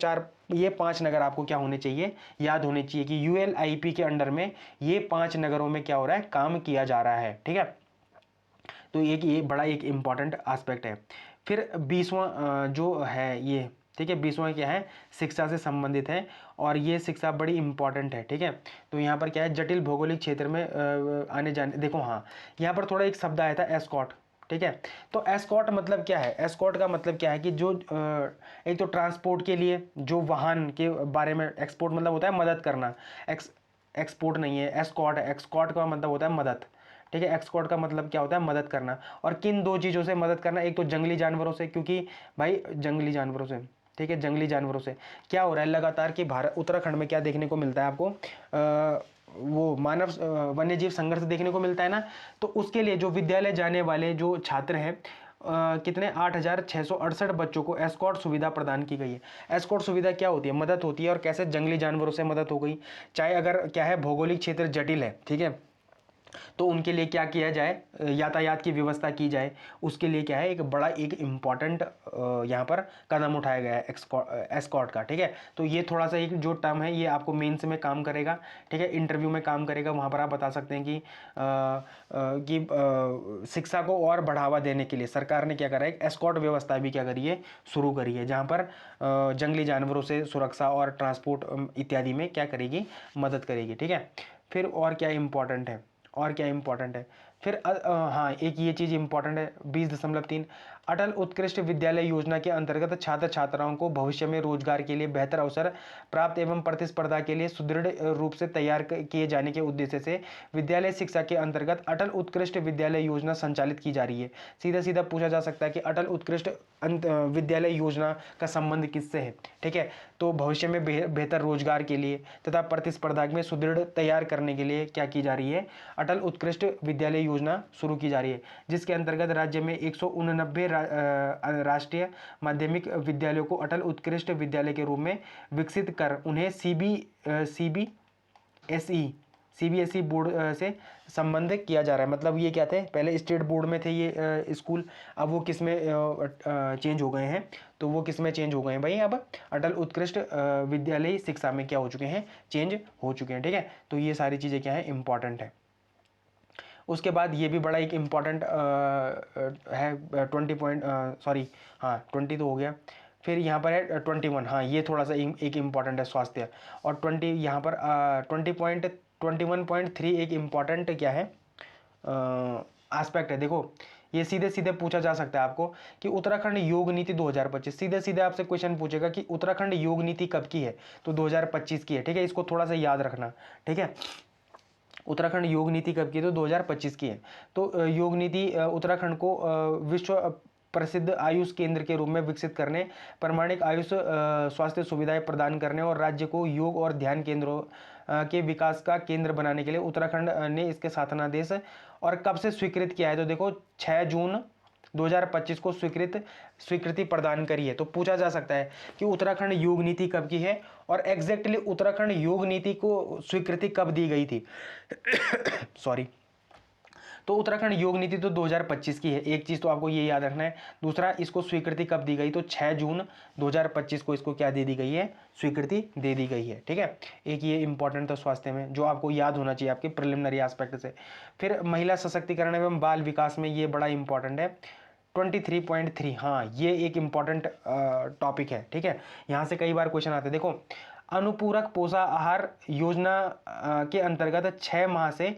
ये 5 नगर आपको क्या होने चाहिए, याद होने चाहिए कि यूएलआईपी के अंडर में ये 5 नगरों में क्या हो रहा है, काम किया जा रहा है, ठीक है। तो ये बड़ा एक इम्पॉर्टेंट एस्पेक्ट है। फिर 20वां जो है ये, ठीक है, 20वां क्या है, शिक्षा से संबंधित है और ये शिक्षा बड़ी इंपॉर्टेंट है, ठीक है। तो यहाँ पर क्या है, जटिल भौगोलिक क्षेत्र में आने जाने, देखो हाँ, यहाँ पर थोड़ा एक शब्द आया था एस्कॉट, ठीक है। तो एस्कॉट मतलब क्या है, एस्कॉट का मतलब क्या है कि जो एक तो ट्रांसपोर्ट के लिए जो वाहन के बारे में, एक्सपोर्ट मतलब होता है मदद करना, एक्सपोर्ट नहीं है, एस्कॉट है, एक्सकॉट का मतलब होता है मदद, ठीक है। एक्सकॉट का मतलब क्या होता है, मदद करना। और किन 2 चीज़ों से मदद करना, एक तो जंगली जानवरों से, क्योंकि भाई जंगली जानवरों से, ठीक है, जंगली जानवरों से क्या हो रहा है लगातार कि भारत, उत्तराखंड में क्या देखने को मिलता है आपको, वो मानव वन्यजीव संघर्ष देखने को मिलता है ना। तो उसके लिए जो विद्यालय जाने वाले जो छात्र हैं, कितने 8,668 बच्चों को एस्कॉर्ट सुविधा प्रदान की गई है। एस्कॉर्ट सुविधा क्या होती है, मदद होती है। और कैसे, जंगली जानवरों से मदद हो गई, चाहे अगर क्या है भौगोलिक क्षेत्र जटिल है, ठीक है, तो उनके लिए क्या किया जाए, यातायात की व्यवस्था की जाए, उसके लिए क्या है, एक बड़ा एक इम्पॉर्टेंट यहाँ पर कदम उठाया गया है एस्कॉर्ट का, ठीक है। तो ये थोड़ा सा एक जो टर्म है ये आपको मेंस में काम करेगा, ठीक है, इंटरव्यू में काम करेगा। वहाँ पर आप बता सकते हैं कि शिक्षा को और बढ़ावा देने के लिए सरकार ने क्या करा है, एस्कॉर्ट व्यवस्था भी क्या करी है, शुरू करी है, जहाँ पर जंगली जानवरों से सुरक्षा और ट्रांसपोर्ट इत्यादि में क्या करेगी, मदद करेगी, ठीक है। फिर और क्या इंपॉर्टेंट है, और क्या इंपॉर्टेंट है, फिर हाँ एक ये चीज़ इंपॉर्टेंट है, 20.3 अटल उत्कृष्ट विद्यालय योजना के अंतर्गत छात्र छात्राओं को भविष्य में रोजगार के लिए बेहतर अवसर प्राप्त एवं प्रतिस्पर्धा के लिए सुदृढ़ रूप से तैयार किए जाने के उद्देश्य से विद्यालय शिक्षा के अंतर्गत अटल उत्कृष्ट विद्यालय योजना संचालित की जा रही है। सीधा सीधा पूछा जा सकता है कि अटल उत्कृष्ट विद्यालय योजना का संबंध किससे है, ठीक है। तो भविष्य में बेहतर रोजगार के लिए तथा प्रतिस्पर्धा में सुदृढ़ तैयार करने के लिए क्या की जा रही है, अटल उत्कृष्ट विद्यालय योजना शुरू की जा रही है, जिसके अंतर्गत राज्य में 189 राष्ट्रीय माध्यमिक विद्यालयों को अटल उत्कृष्ट विद्यालय के रूप में विकसित कर उन्हें सीबीएसई बोर्ड से संबंध किया जा रहा है। मतलब ये क्या थे, पहले स्टेट बोर्ड में थे ये स्कूल, अब वो किस में चेंज हो गए हैं, तो वो किस में चेंज हो गए हैं भाई, अब अटल उत्कृष्ट विद्यालय शिक्षा में क्या हो चुके हैं, चेंज हो चुके हैं, ठीक है। तो ये सारी चीज़ें क्या है, इंपॉर्टेंट है। उसके बाद ये भी बड़ा एक इम्पॉर्टेंट है 20 पॉइंट, सॉरी हाँ 20 तो हो गया। फिर यहाँ पर है 21, हाँ ये थोड़ा सा एक इम्पॉर्टेंट है स्वास्थ्य। और 20 यहाँ पर 21.3 एक इम्पॉर्टेंट क्या है एस्पेक्ट है। देखो ये सीधे सीधे पूछा जा सकता है आपको कि उत्तराखंड योग नीति 2025, सीधे सीधे आपसे क्वेश्चन पूछेगा कि उत्तराखंड योग नीति कब की है, तो 2025 की है, ठीक है। इसको थोड़ा सा याद रखना, ठीक है। उत्तराखंड योग नीति कब की है, तो 2025 की है। तो योग नीति उत्तराखंड को विश्व प्रसिद्ध आयुष केंद्र के रूप में विकसित करने, प्रमाणिक आयुष स्वास्थ्य सुविधाएं प्रदान करने और राज्य को योग और ध्यान केंद्रों के विकास का केंद्र बनाने के लिए उत्तराखंड ने इसके शासनादेश और कब से स्वीकृत किया है, तो देखो 6 जून 2025 को स्वीकृति प्रदान करी है। तो पूछा जा सकता है कि उत्तराखंड योग नीति कब की है और एग्जैक्टली उत्तराखंड योग नीति को स्वीकृति कब दी गई थी सॉरी। तो उत्तराखंड योग नीति तो 2025 की है, एक चीज़ तो आपको ये याद रखना है। दूसरा, इसको स्वीकृति कब दी गई, तो 6 जून 2025 को इसको क्या दे दी गई है, स्वीकृति दे दी गई है, ठीक है। एक ये इंपॉर्टेंट था स्वास्थ्य में, जो आपको याद होना चाहिए आपके प्रिलिमिनरी एस्पेक्ट से। फिर महिला सशक्तिकरण एवं बाल विकास में ये बड़ा इंपॉर्टेंट है 23.3, हाँ ये एक इम्पॉर्टेंट टॉपिक है, ठीक है। यहाँ से कई बार क्वेश्चन आते हैं। देखो अनुपूरक पोषाहार योजना के अंतर्गत 6 माह से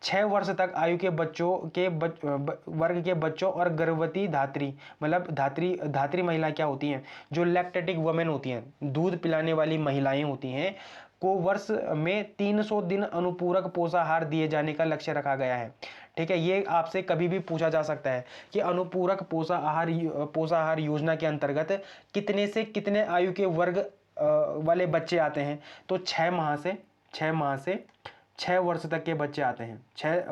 6 वर्ष तक आयु के बच्चों के वर्ग के बच्चों और गर्भवती धात्री, मतलब धात्री महिला क्या होती हैं, जो लैक्टेटिक वुमेन होती हैं, दूध पिलाने वाली महिलाएं होती हैं, को वर्ष में 300 दिन अनुपूरक पोषाहार दिए जाने का लक्ष्य रखा गया है। ठीक है, ये आपसे कभी भी पूछा जा सकता है कि अनुपूरक पोषाहार योजना के अंतर्गत कितने से कितने आयु के वर्ग वाले बच्चे आते हैं। तो 6 माह से 6 वर्ष तक के बच्चे आते हैं, 6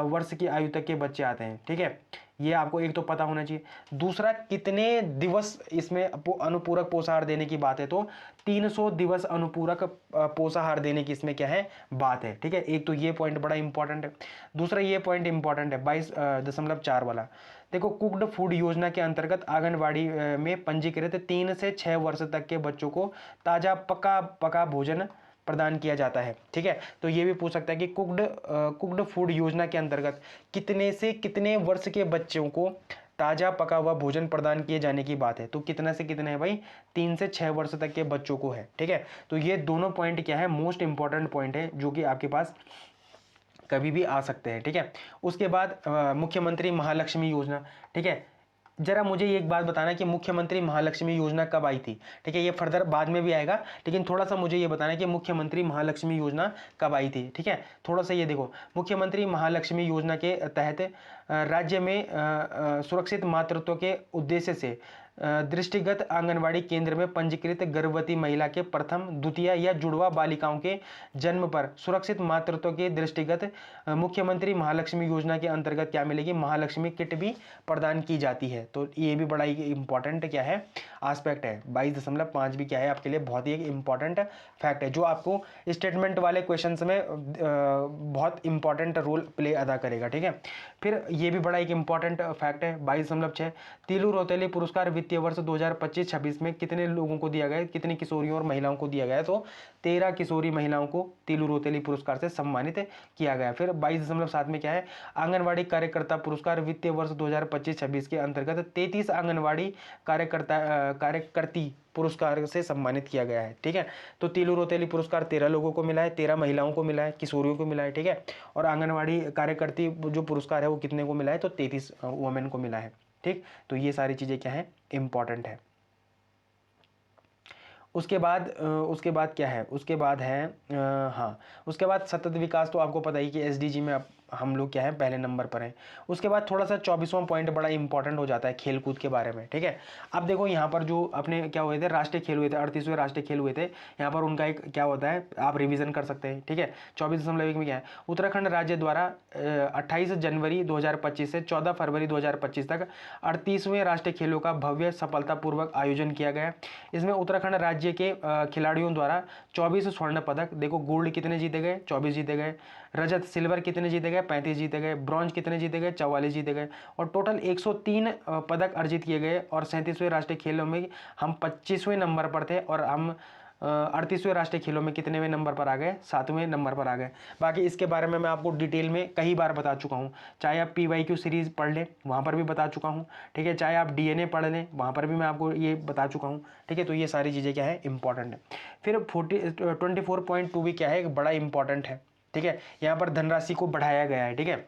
वर्ष की आयु तक के बच्चे आते हैं। ठीक है, ये आपको एक तो पता होना चाहिए। दूसरा, कितने दिवस इसमें अनुपूरक पोषाहार देने की बात है, तो 300 दिवस अनुपूरक पोषाहार देने की इसमें क्या है, बात है। ठीक है, एक तो ये पॉइंट बड़ा इंपॉर्टेंट है। दूसरा ये पॉइंट इंपॉर्टेंट है 22.4 वाला। देखो, कुक्ड फूड योजना के अंतर्गत आंगनबाड़ी में पंजीकृत 3 से 6 वर्ष तक के बच्चों को ताजा पका भोजन प्रदान किया जाता है। ठीक है, तो ये भी पूछ सकता है कि कुक्ड फूड योजना के अंतर्गत कितने से कितने वर्ष के बच्चों को ताजा पका हुआ भोजन प्रदान किए जाने की बात है। तो कितना से कितने है भाई, 3 से 6 वर्ष तक के बच्चों को है। ठीक है, तो ये दोनों पॉइंट क्या है, मोस्ट इंपॉर्टेंट पॉइंट है, जो कि आपके पास कभी भी आ सकते हैं। ठीक है, उसके बाद मुख्यमंत्री महालक्ष्मी योजना। ठीक है, जरा मुझे एक बात बताना कि मुख्यमंत्री महालक्ष्मी योजना कब आई थी। ठीक है, ये फर्दर बाद में भी आएगा, लेकिन थोड़ा सा मुझे ये बताना कि मुख्यमंत्री महालक्ष्मी योजना कब आई थी। ठीक है, थोड़ा सा ये देखो, मुख्यमंत्री महालक्ष्मी योजना के तहत राज्य में सुरक्षित मातृत्व के उद्देश्य से दृष्टिगत आंगनवाड़ी केंद्र में पंजीकृत गर्भवती महिला के प्रथम, द्वितीय या जुड़वा बालिकाओं के जन्म पर सुरक्षित मातृत्व के दृष्टिगत मुख्यमंत्री महालक्ष्मी योजना के अंतर्गत क्या मिलेगी, महालक्ष्मी किट भी प्रदान की जाती है। तो ये भी बड़ा ही इंपॉर्टेंट क्या है, एस्पेक्ट है। 22.5 भी क्या है आपके लिए बहुत ही एक इंपॉर्टेंट फैक्ट है, जो आपको स्टेटमेंट वाले क्वेश्चन में बहुत इंपॉर्टेंट रोल प्ले अदा करेगा। ठीक है, फिर ये भी बड़ा एक इंपॉर्टेंट फैक्ट है। 22.6 तीलू रौतेली पुरस्कार वित्तीय वर्ष 2025-26 में कितने लोगों को दिया गया है, कितनी किशोरियों और महिलाओं को दिया गया है, तो 13 किशोरी महिलाओं को तीलू रौतेली पुरस्कार से सम्मानित किया गया। फिर 22.7 में क्या है, आंगनवाड़ी कार्यकर्ता पुरस्कार वित्तीय वर्ष 2025-26 के अंतर्गत 33 आंगनवाड़ी कार्यकर्ती पुरस्कार से सम्मानित किया गया है। ठीक है, तो तीलू रौतेली पुरस्कार 13 लोगों को मिला है, 13 महिलाओं को मिला है, किशोरियों को मिला है। ठीक है, और आंगनवाड़ी कार्यकर्ती जो पुरस्कार है वो कितने को मिला है, तो 33 वुमेन को मिला है। ठीक, तो ये सारी चीज़ें क्या है, इंपॉर्टेंट है। उसके बाद क्या है, उसके बाद है हाँ, उसके बाद सतत विकास। तो आपको पता ही कि एसडीजी में हम लोग क्या है, पहले नंबर पर हैं। उसके बाद थोड़ा सा 24वां पॉइंट बड़ा इंपॉर्टेंट हो जाता है खेलकूद के बारे में। ठीक है, अब देखो यहाँ पर जो अपने क्या हुए थे, राष्ट्रीय खेल हुए थे, 38वें राष्ट्रीय खेल हुए थे। यहाँ पर उनका एक क्या होता है, आप रिवीजन कर सकते हैं। ठीक है, 24.1 में क्या है, उत्तराखंड राज्य द्वारा 28 जनवरी 2025 से 14 फरवरी 2025 तक 38वें राष्ट्रीय खेलों का भव्य सफलतापूर्वक आयोजन किया गया। इसमें उत्तराखंड राज्य के खिलाड़ियों द्वारा 24 स्वर्ण पदक, देखो गोल्ड कितने जीते गए, 24 जीते गए, रजत सिल्वर कितने जीते गए, 35 जीते गए, ब्रॉन्ज कितने जीते गए, 44 जीते गए, और टोटल 103 पदक अर्जित किए गए। और 37वें राष्ट्रीय खेलों में हम 25वें नंबर पर थे, और हम 38वें राष्ट्रीय खेलों में कितनेवें नंबर पर आ गए, 7वें नंबर पर आ गए। बाकी इसके बारे में मैं आपको डिटेल में कई बार बता चुका हूँ, चाहे आप PYQ सीरीज़ पढ़ लें, वहाँ पर भी बता चुका हूँ। ठीक है, चाहे आप DNA पढ़ लें, वहाँ पर भी मैं आपको ये बता चुका हूँ। ठीक है, तो ये सारी चीज़ें क्या है, इंपॉर्टेंट है। फिर 24.2 भी क्या है, एक बड़ा इंपॉर्टेंट है। ठीक है, यहाँ पर धनराशि को बढ़ाया गया है। ठीक है,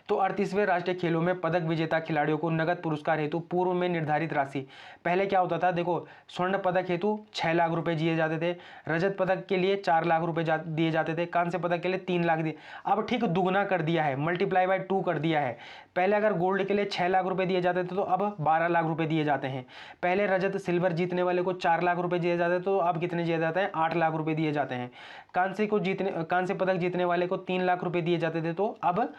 तो 38वें राष्ट्रीय खेलों में पदक विजेता खिलाड़ियों को नगद पुरस्कार हेतु पूर्व में निर्धारित राशि, पहले क्या होता था, देखो स्वर्ण पदक हेतु 6 लाख रुपए दिए जाते थे, रजत पदक के लिए 4 लाख रुपए दिए जाते थे, कांस्य पदक के लिए 3 लाख दिए। अब ठीक दुगना कर दिया है, मल्टीप्लाई बाय 2 कर दिया है। पहले अगर गोल्ड के लिए 6 लाख रुपए दिए जाते थे, तो अब 12 लाख रुपए दिए जाते हैं। पहले रजत सिल्वर जीतने वाले को 4 लाख रुपए दिए जाते थे, तो अब कितने दिए जाते हैं, 8 लाख रुपए दिए जाते हैं। कांस्य पदक जीतने वाले को 3 लाख रुपए दिए जाते थे, तो अब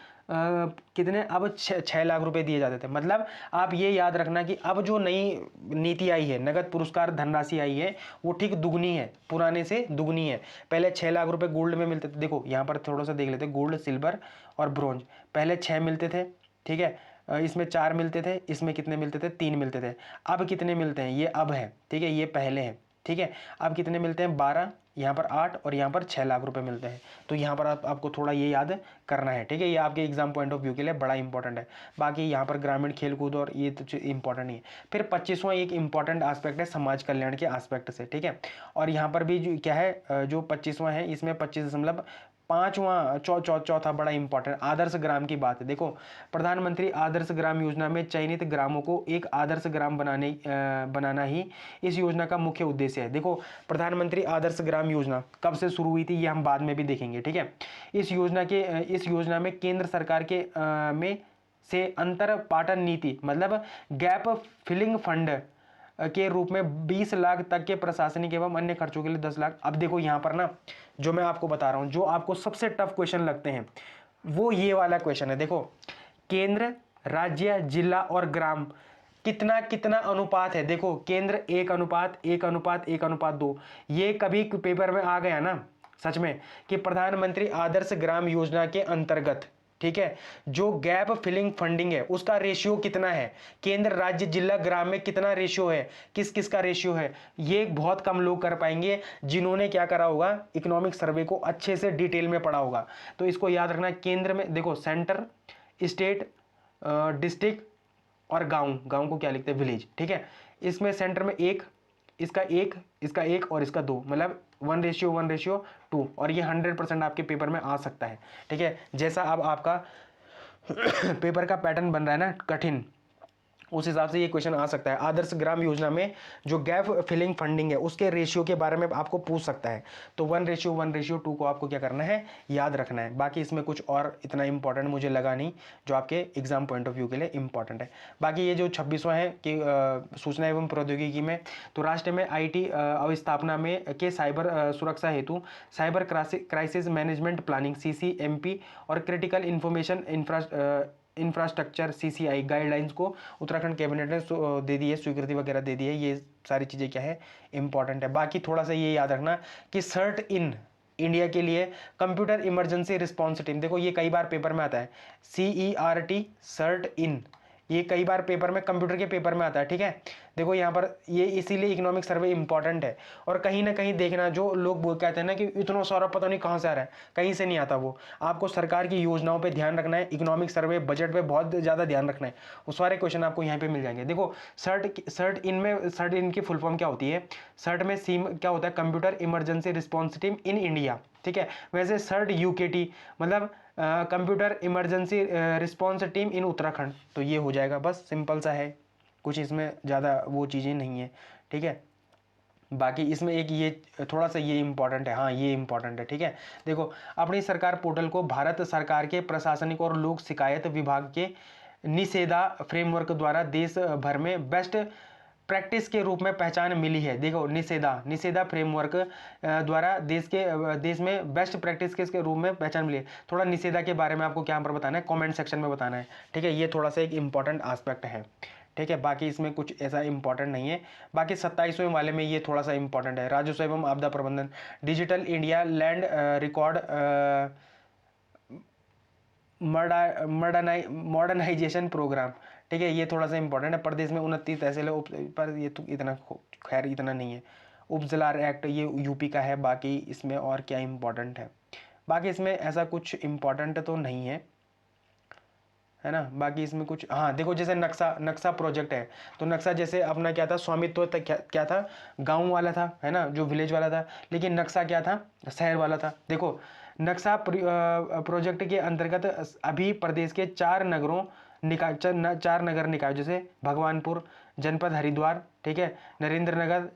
कितने, अब 6 लाख रुपए दिए जाते थे। मतलब आप ये याद रखना कि अब जो नई नीति आई है, नगद पुरस्कार धनराशि आई है, वो ठीक दुगनी है, पुराने से दुगनी है। पहले 6 लाख रुपए गोल्ड में मिलते थे, देखो यहाँ पर थोड़ा सा देख लेते, गोल्ड सिल्वर और ब्रॉन्ज, पहले 6 मिलते थे। ठीक है, इसमें 4 मिलते थे, इसमें कितने मिलते थे, 3 मिलते थे। अब कितने मिलते हैं, ये अब है। ठीक है, ये पहले है। ठीक है, अब कितने मिलते हैं, 12, यहाँ पर 8 और यहाँ पर 6 लाख रुपए मिलते हैं। तो यहाँ पर आपको थोड़ा ये याद करना है। ठीक है, ये आपके एग्जाम पॉइंट ऑफ व्यू के लिए बड़ा इंपॉर्टेंट है। बाकी यहाँ पर ग्रामीण खेलकूद और ये तो इंपॉर्टेंट नहीं है। फिर 25वां एक इंपॉर्टेंट एस्पेक्ट है समाज कल्याण के एस्पेक्ट से। ठीक है, और यहाँ पर भी जो क्या है, जो 25वां है, इसमें 25.5 पांचवा चौथा बड़ा इंपॉर्टेंट आदर्श ग्राम की बात है। देखो प्रधानमंत्री आदर्श ग्राम योजना में चयनित ग्रामों को एक आदर्श ग्राम बनाना ही इस योजना का मुख्य उद्देश्य है। देखो प्रधानमंत्री आदर्श ग्राम योजना कब से शुरू हुई थी ये हम बाद में भी देखेंगे, ठीक है। इस योजना में केंद्र सरकार के में से अंतर पाटन नीति मतलब गैप फिलिंग फंड के रूप में 20 लाख तक के प्रशासनिक एवं अन्य खर्चों के लिए 10 लाख। अब देखो यहाँ पर ना जो मैं आपको बता रहा हूँ, जो आपको सबसे टफ क्वेश्चन लगते हैं वो ये वाला क्वेश्चन है। देखो केंद्र, राज्य, जिला और ग्राम कितना कितना अनुपात है। देखो केंद्र 1:1:1:1:2। ये कभी पेपर में आ गया ना सच में कि प्रधानमंत्री आदर्श ग्राम योजना के अंतर्गत, ठीक है, जो गैप फिलिंग फंडिंग है उसका रेशियो कितना है, केंद्र, राज्य, जिला, ग्राम में कितना रेशियो है, किस किस का रेशियो है, ये बहुत कम लोग कर पाएंगे जिन्होंने क्या करा होगा, इकोनॉमिक सर्वे को अच्छे से डिटेल में पढ़ा होगा। तो इसको याद रखना, केंद्र में देखो सेंटर, स्टेट, डिस्ट्रिक्ट और गांव को क्या लिखते हैं, विलेज, ठीक है। इसमें सेंटर में इसका एक और इसका 2, मतलब 1:1:2 और ये 100% आपके पेपर में आ सकता है, ठीक है। जैसा अब आपका पेपर का पैटर्न बन रहा है ना कठिन, उस हिसाब से ये क्वेश्चन आ सकता है। आदर्श ग्राम योजना में जो गैप फिलिंग फंडिंग है उसके रेशियो के बारे में आपको पूछ सकता है। तो 1:1:2 को आपको क्या करना है, याद रखना है। बाकी इसमें कुछ और इतना इंपॉर्टेंट मुझे लगा नहीं जो आपके एग्जाम पॉइंट ऑफ व्यू के लिए इंपॉर्टेंट है। बाकी ये जो 26वां है कि सूचना एवं प्रौद्योगिकी में, तो राष्ट्र में IT अवस्थापना में के साइबर सुरक्षा हेतु cyber crisis management planning CCMP और critical information infrastructure CCI guidelines को उत्तराखंड कैबिनेट ने दे दी है, स्वीकृति वगैरह दे दी है। ये सारी चीज़ें क्या है, इंपॉर्टेंट है। बाकी थोड़ा सा ये याद रखना कि सर्ट इन इंडिया के लिए कंप्यूटर इमरजेंसी रिस्पॉन्स टीम, देखो ये कई बार पेपर में आता है, CERT सर्ट इन, ये कई बार पेपर में कंप्यूटर के पेपर में आता है, ठीक है। देखो यहाँ पर ये इसीलिए इकोनॉमिक सर्वे इंपॉर्टेंट है। और कहीं ना कहीं देखना, जो लोग कहते हैं ना कि इतना सारा पता नहीं कहाँ से आ रहा है, कहीं से नहीं आता। वो आपको सरकार की योजनाओं पे ध्यान रखना है, इकोनॉमिक सर्वे बजट पे बहुत ज़्यादा ध्यान रखना है, वो सारे क्वेश्चन आपको यहाँ पे मिल जाएंगे। देखो सर्ट इन की फुल फॉर्म क्या होती है, सर्ट में सीम क्या होता है, computer emergency response team in India, ठीक है। वैसे सर्ट UKT मतलब कंप्यूटर इमरजेंसी रिस्पॉन्स टीम इन उत्तराखंड, तो ये हो जाएगा, बस सिंपल सा है, कुछ इसमें ज़्यादा वो चीज़ें नहीं है, ठीक है। बाकी इसमें एक ये थोड़ा सा ये इंपॉर्टेंट है, हाँ ये इंपॉर्टेंट है, ठीक है। देखो अपनी सरकार पोर्टल को भारत सरकार के प्रशासनिक और लोक शिकायत विभाग के निषेधा फ्रेमवर्क द्वारा देश भर में बेस्ट प्रैक्टिस के रूप में पहचान मिली है। देखो निषेधा फ्रेमवर्क द्वारा देश में बेस्ट प्रैक्टिस के रूप में पहचान मिली है। थोड़ा निषेधा के बारे में आपको क्या पर बताना है, कमेंट सेक्शन में बताना है, ठीक है। ये थोड़ा सा एक इंपॉर्टेंट एस्पेक्ट है, ठीक है। बाकी इसमें कुछ ऐसा इंपॉर्टेंट नहीं है। बाकी 27वें वाले में ये थोड़ा सा इंपॉर्टेंट है, राजस्व एवं आपदा प्रबंधन, digital India land record modernisation programme, ठीक है। ये थोड़ा सा इंपॉर्टेंट है। प्रदेश में 29 तहसील पर, ये तो इतना खैर इतना नहीं है। उपजिला एक्ट ये UP का है। बाकी इसमें और क्या इंपॉर्टेंट है, बाकी इसमें ऐसा कुछ इंपॉर्टेंट तो नहीं है ना। बाकी इसमें कुछ, हाँ देखो जैसे नक्शा प्रोजेक्ट है, तो नक्शा जैसे अपना क्या था, स्वामित्व क्या था, गांव वाला था, है ना, जो विलेज वाला था, लेकिन नक्शा क्या था, शहर वाला था। देखो नक्शा प्रोजेक्ट के अंतर्गत अभी प्रदेश के 4 नगर निकाय जैसे भगवानपुर जनपद हरिद्वार, ठीक है, नरेंद्र नगर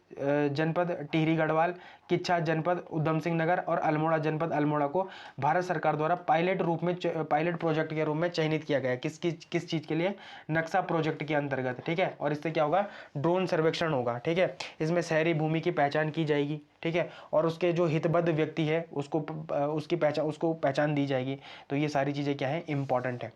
जनपद टिहरी गढ़वाल, किच्छा जनपद उधम सिंह नगर और अल्मोड़ा जनपद अल्मोड़ा को भारत सरकार द्वारा पायलट प्रोजेक्ट के रूप में चयनित किया गया है। किस चीज़ के लिए, नक्शा प्रोजेक्ट के अंतर्गत, ठीक है। और इससे क्या होगा, ड्रोन सर्वेक्षण होगा, ठीक है। इसमें शहरी भूमि की पहचान की जाएगी, ठीक है, और उसके जो हितबद्ध व्यक्ति है उसको पहचान दी जाएगी। तो ये सारी चीज़ें क्या है, इंपॉर्टेंट है,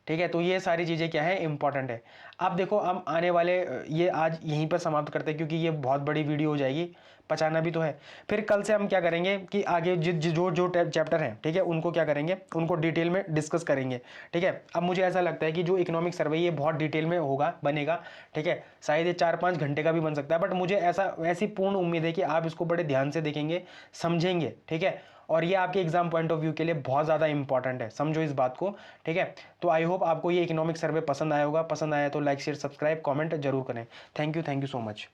ठीक है। तो ये सारी चीज़ें क्या है, इंपॉर्टेंट है। अब देखो हम आने वाले ये आज यहीं पर समाप्त करते हैं क्योंकि ये बहुत बड़ी वीडियो हो जाएगी, पचाना भी तो है। फिर कल से हम क्या करेंगे कि आगे जो चैप्टर हैं, ठीक है, उनको क्या करेंगे, उनको डिटेल में डिस्कस करेंगे, ठीक है। अब मुझे ऐसा लगता है कि जो इकोनॉमिक सर्वे ये बहुत डिटेल में बनेगा, ठीक है। शायद ये 4-5 घंटे का भी बन सकता है, बट मुझे ऐसी पूर्ण उम्मीद है कि आप इसको बड़े ध्यान से देखेंगे, समझेंगे, ठीक है। और ये आपके एग्जाम पॉइंट ऑफ व्यू के लिए बहुत ज़्यादा इंपॉर्टेंट है, समझो इस बात को, ठीक है। तो आई होप आपको ये इकोनॉमिक सर्वे पसंद आया होगा। पसंद आया तो लाइक शेयर सब्सक्राइब कमेंट जरूर करें। Thank you so much.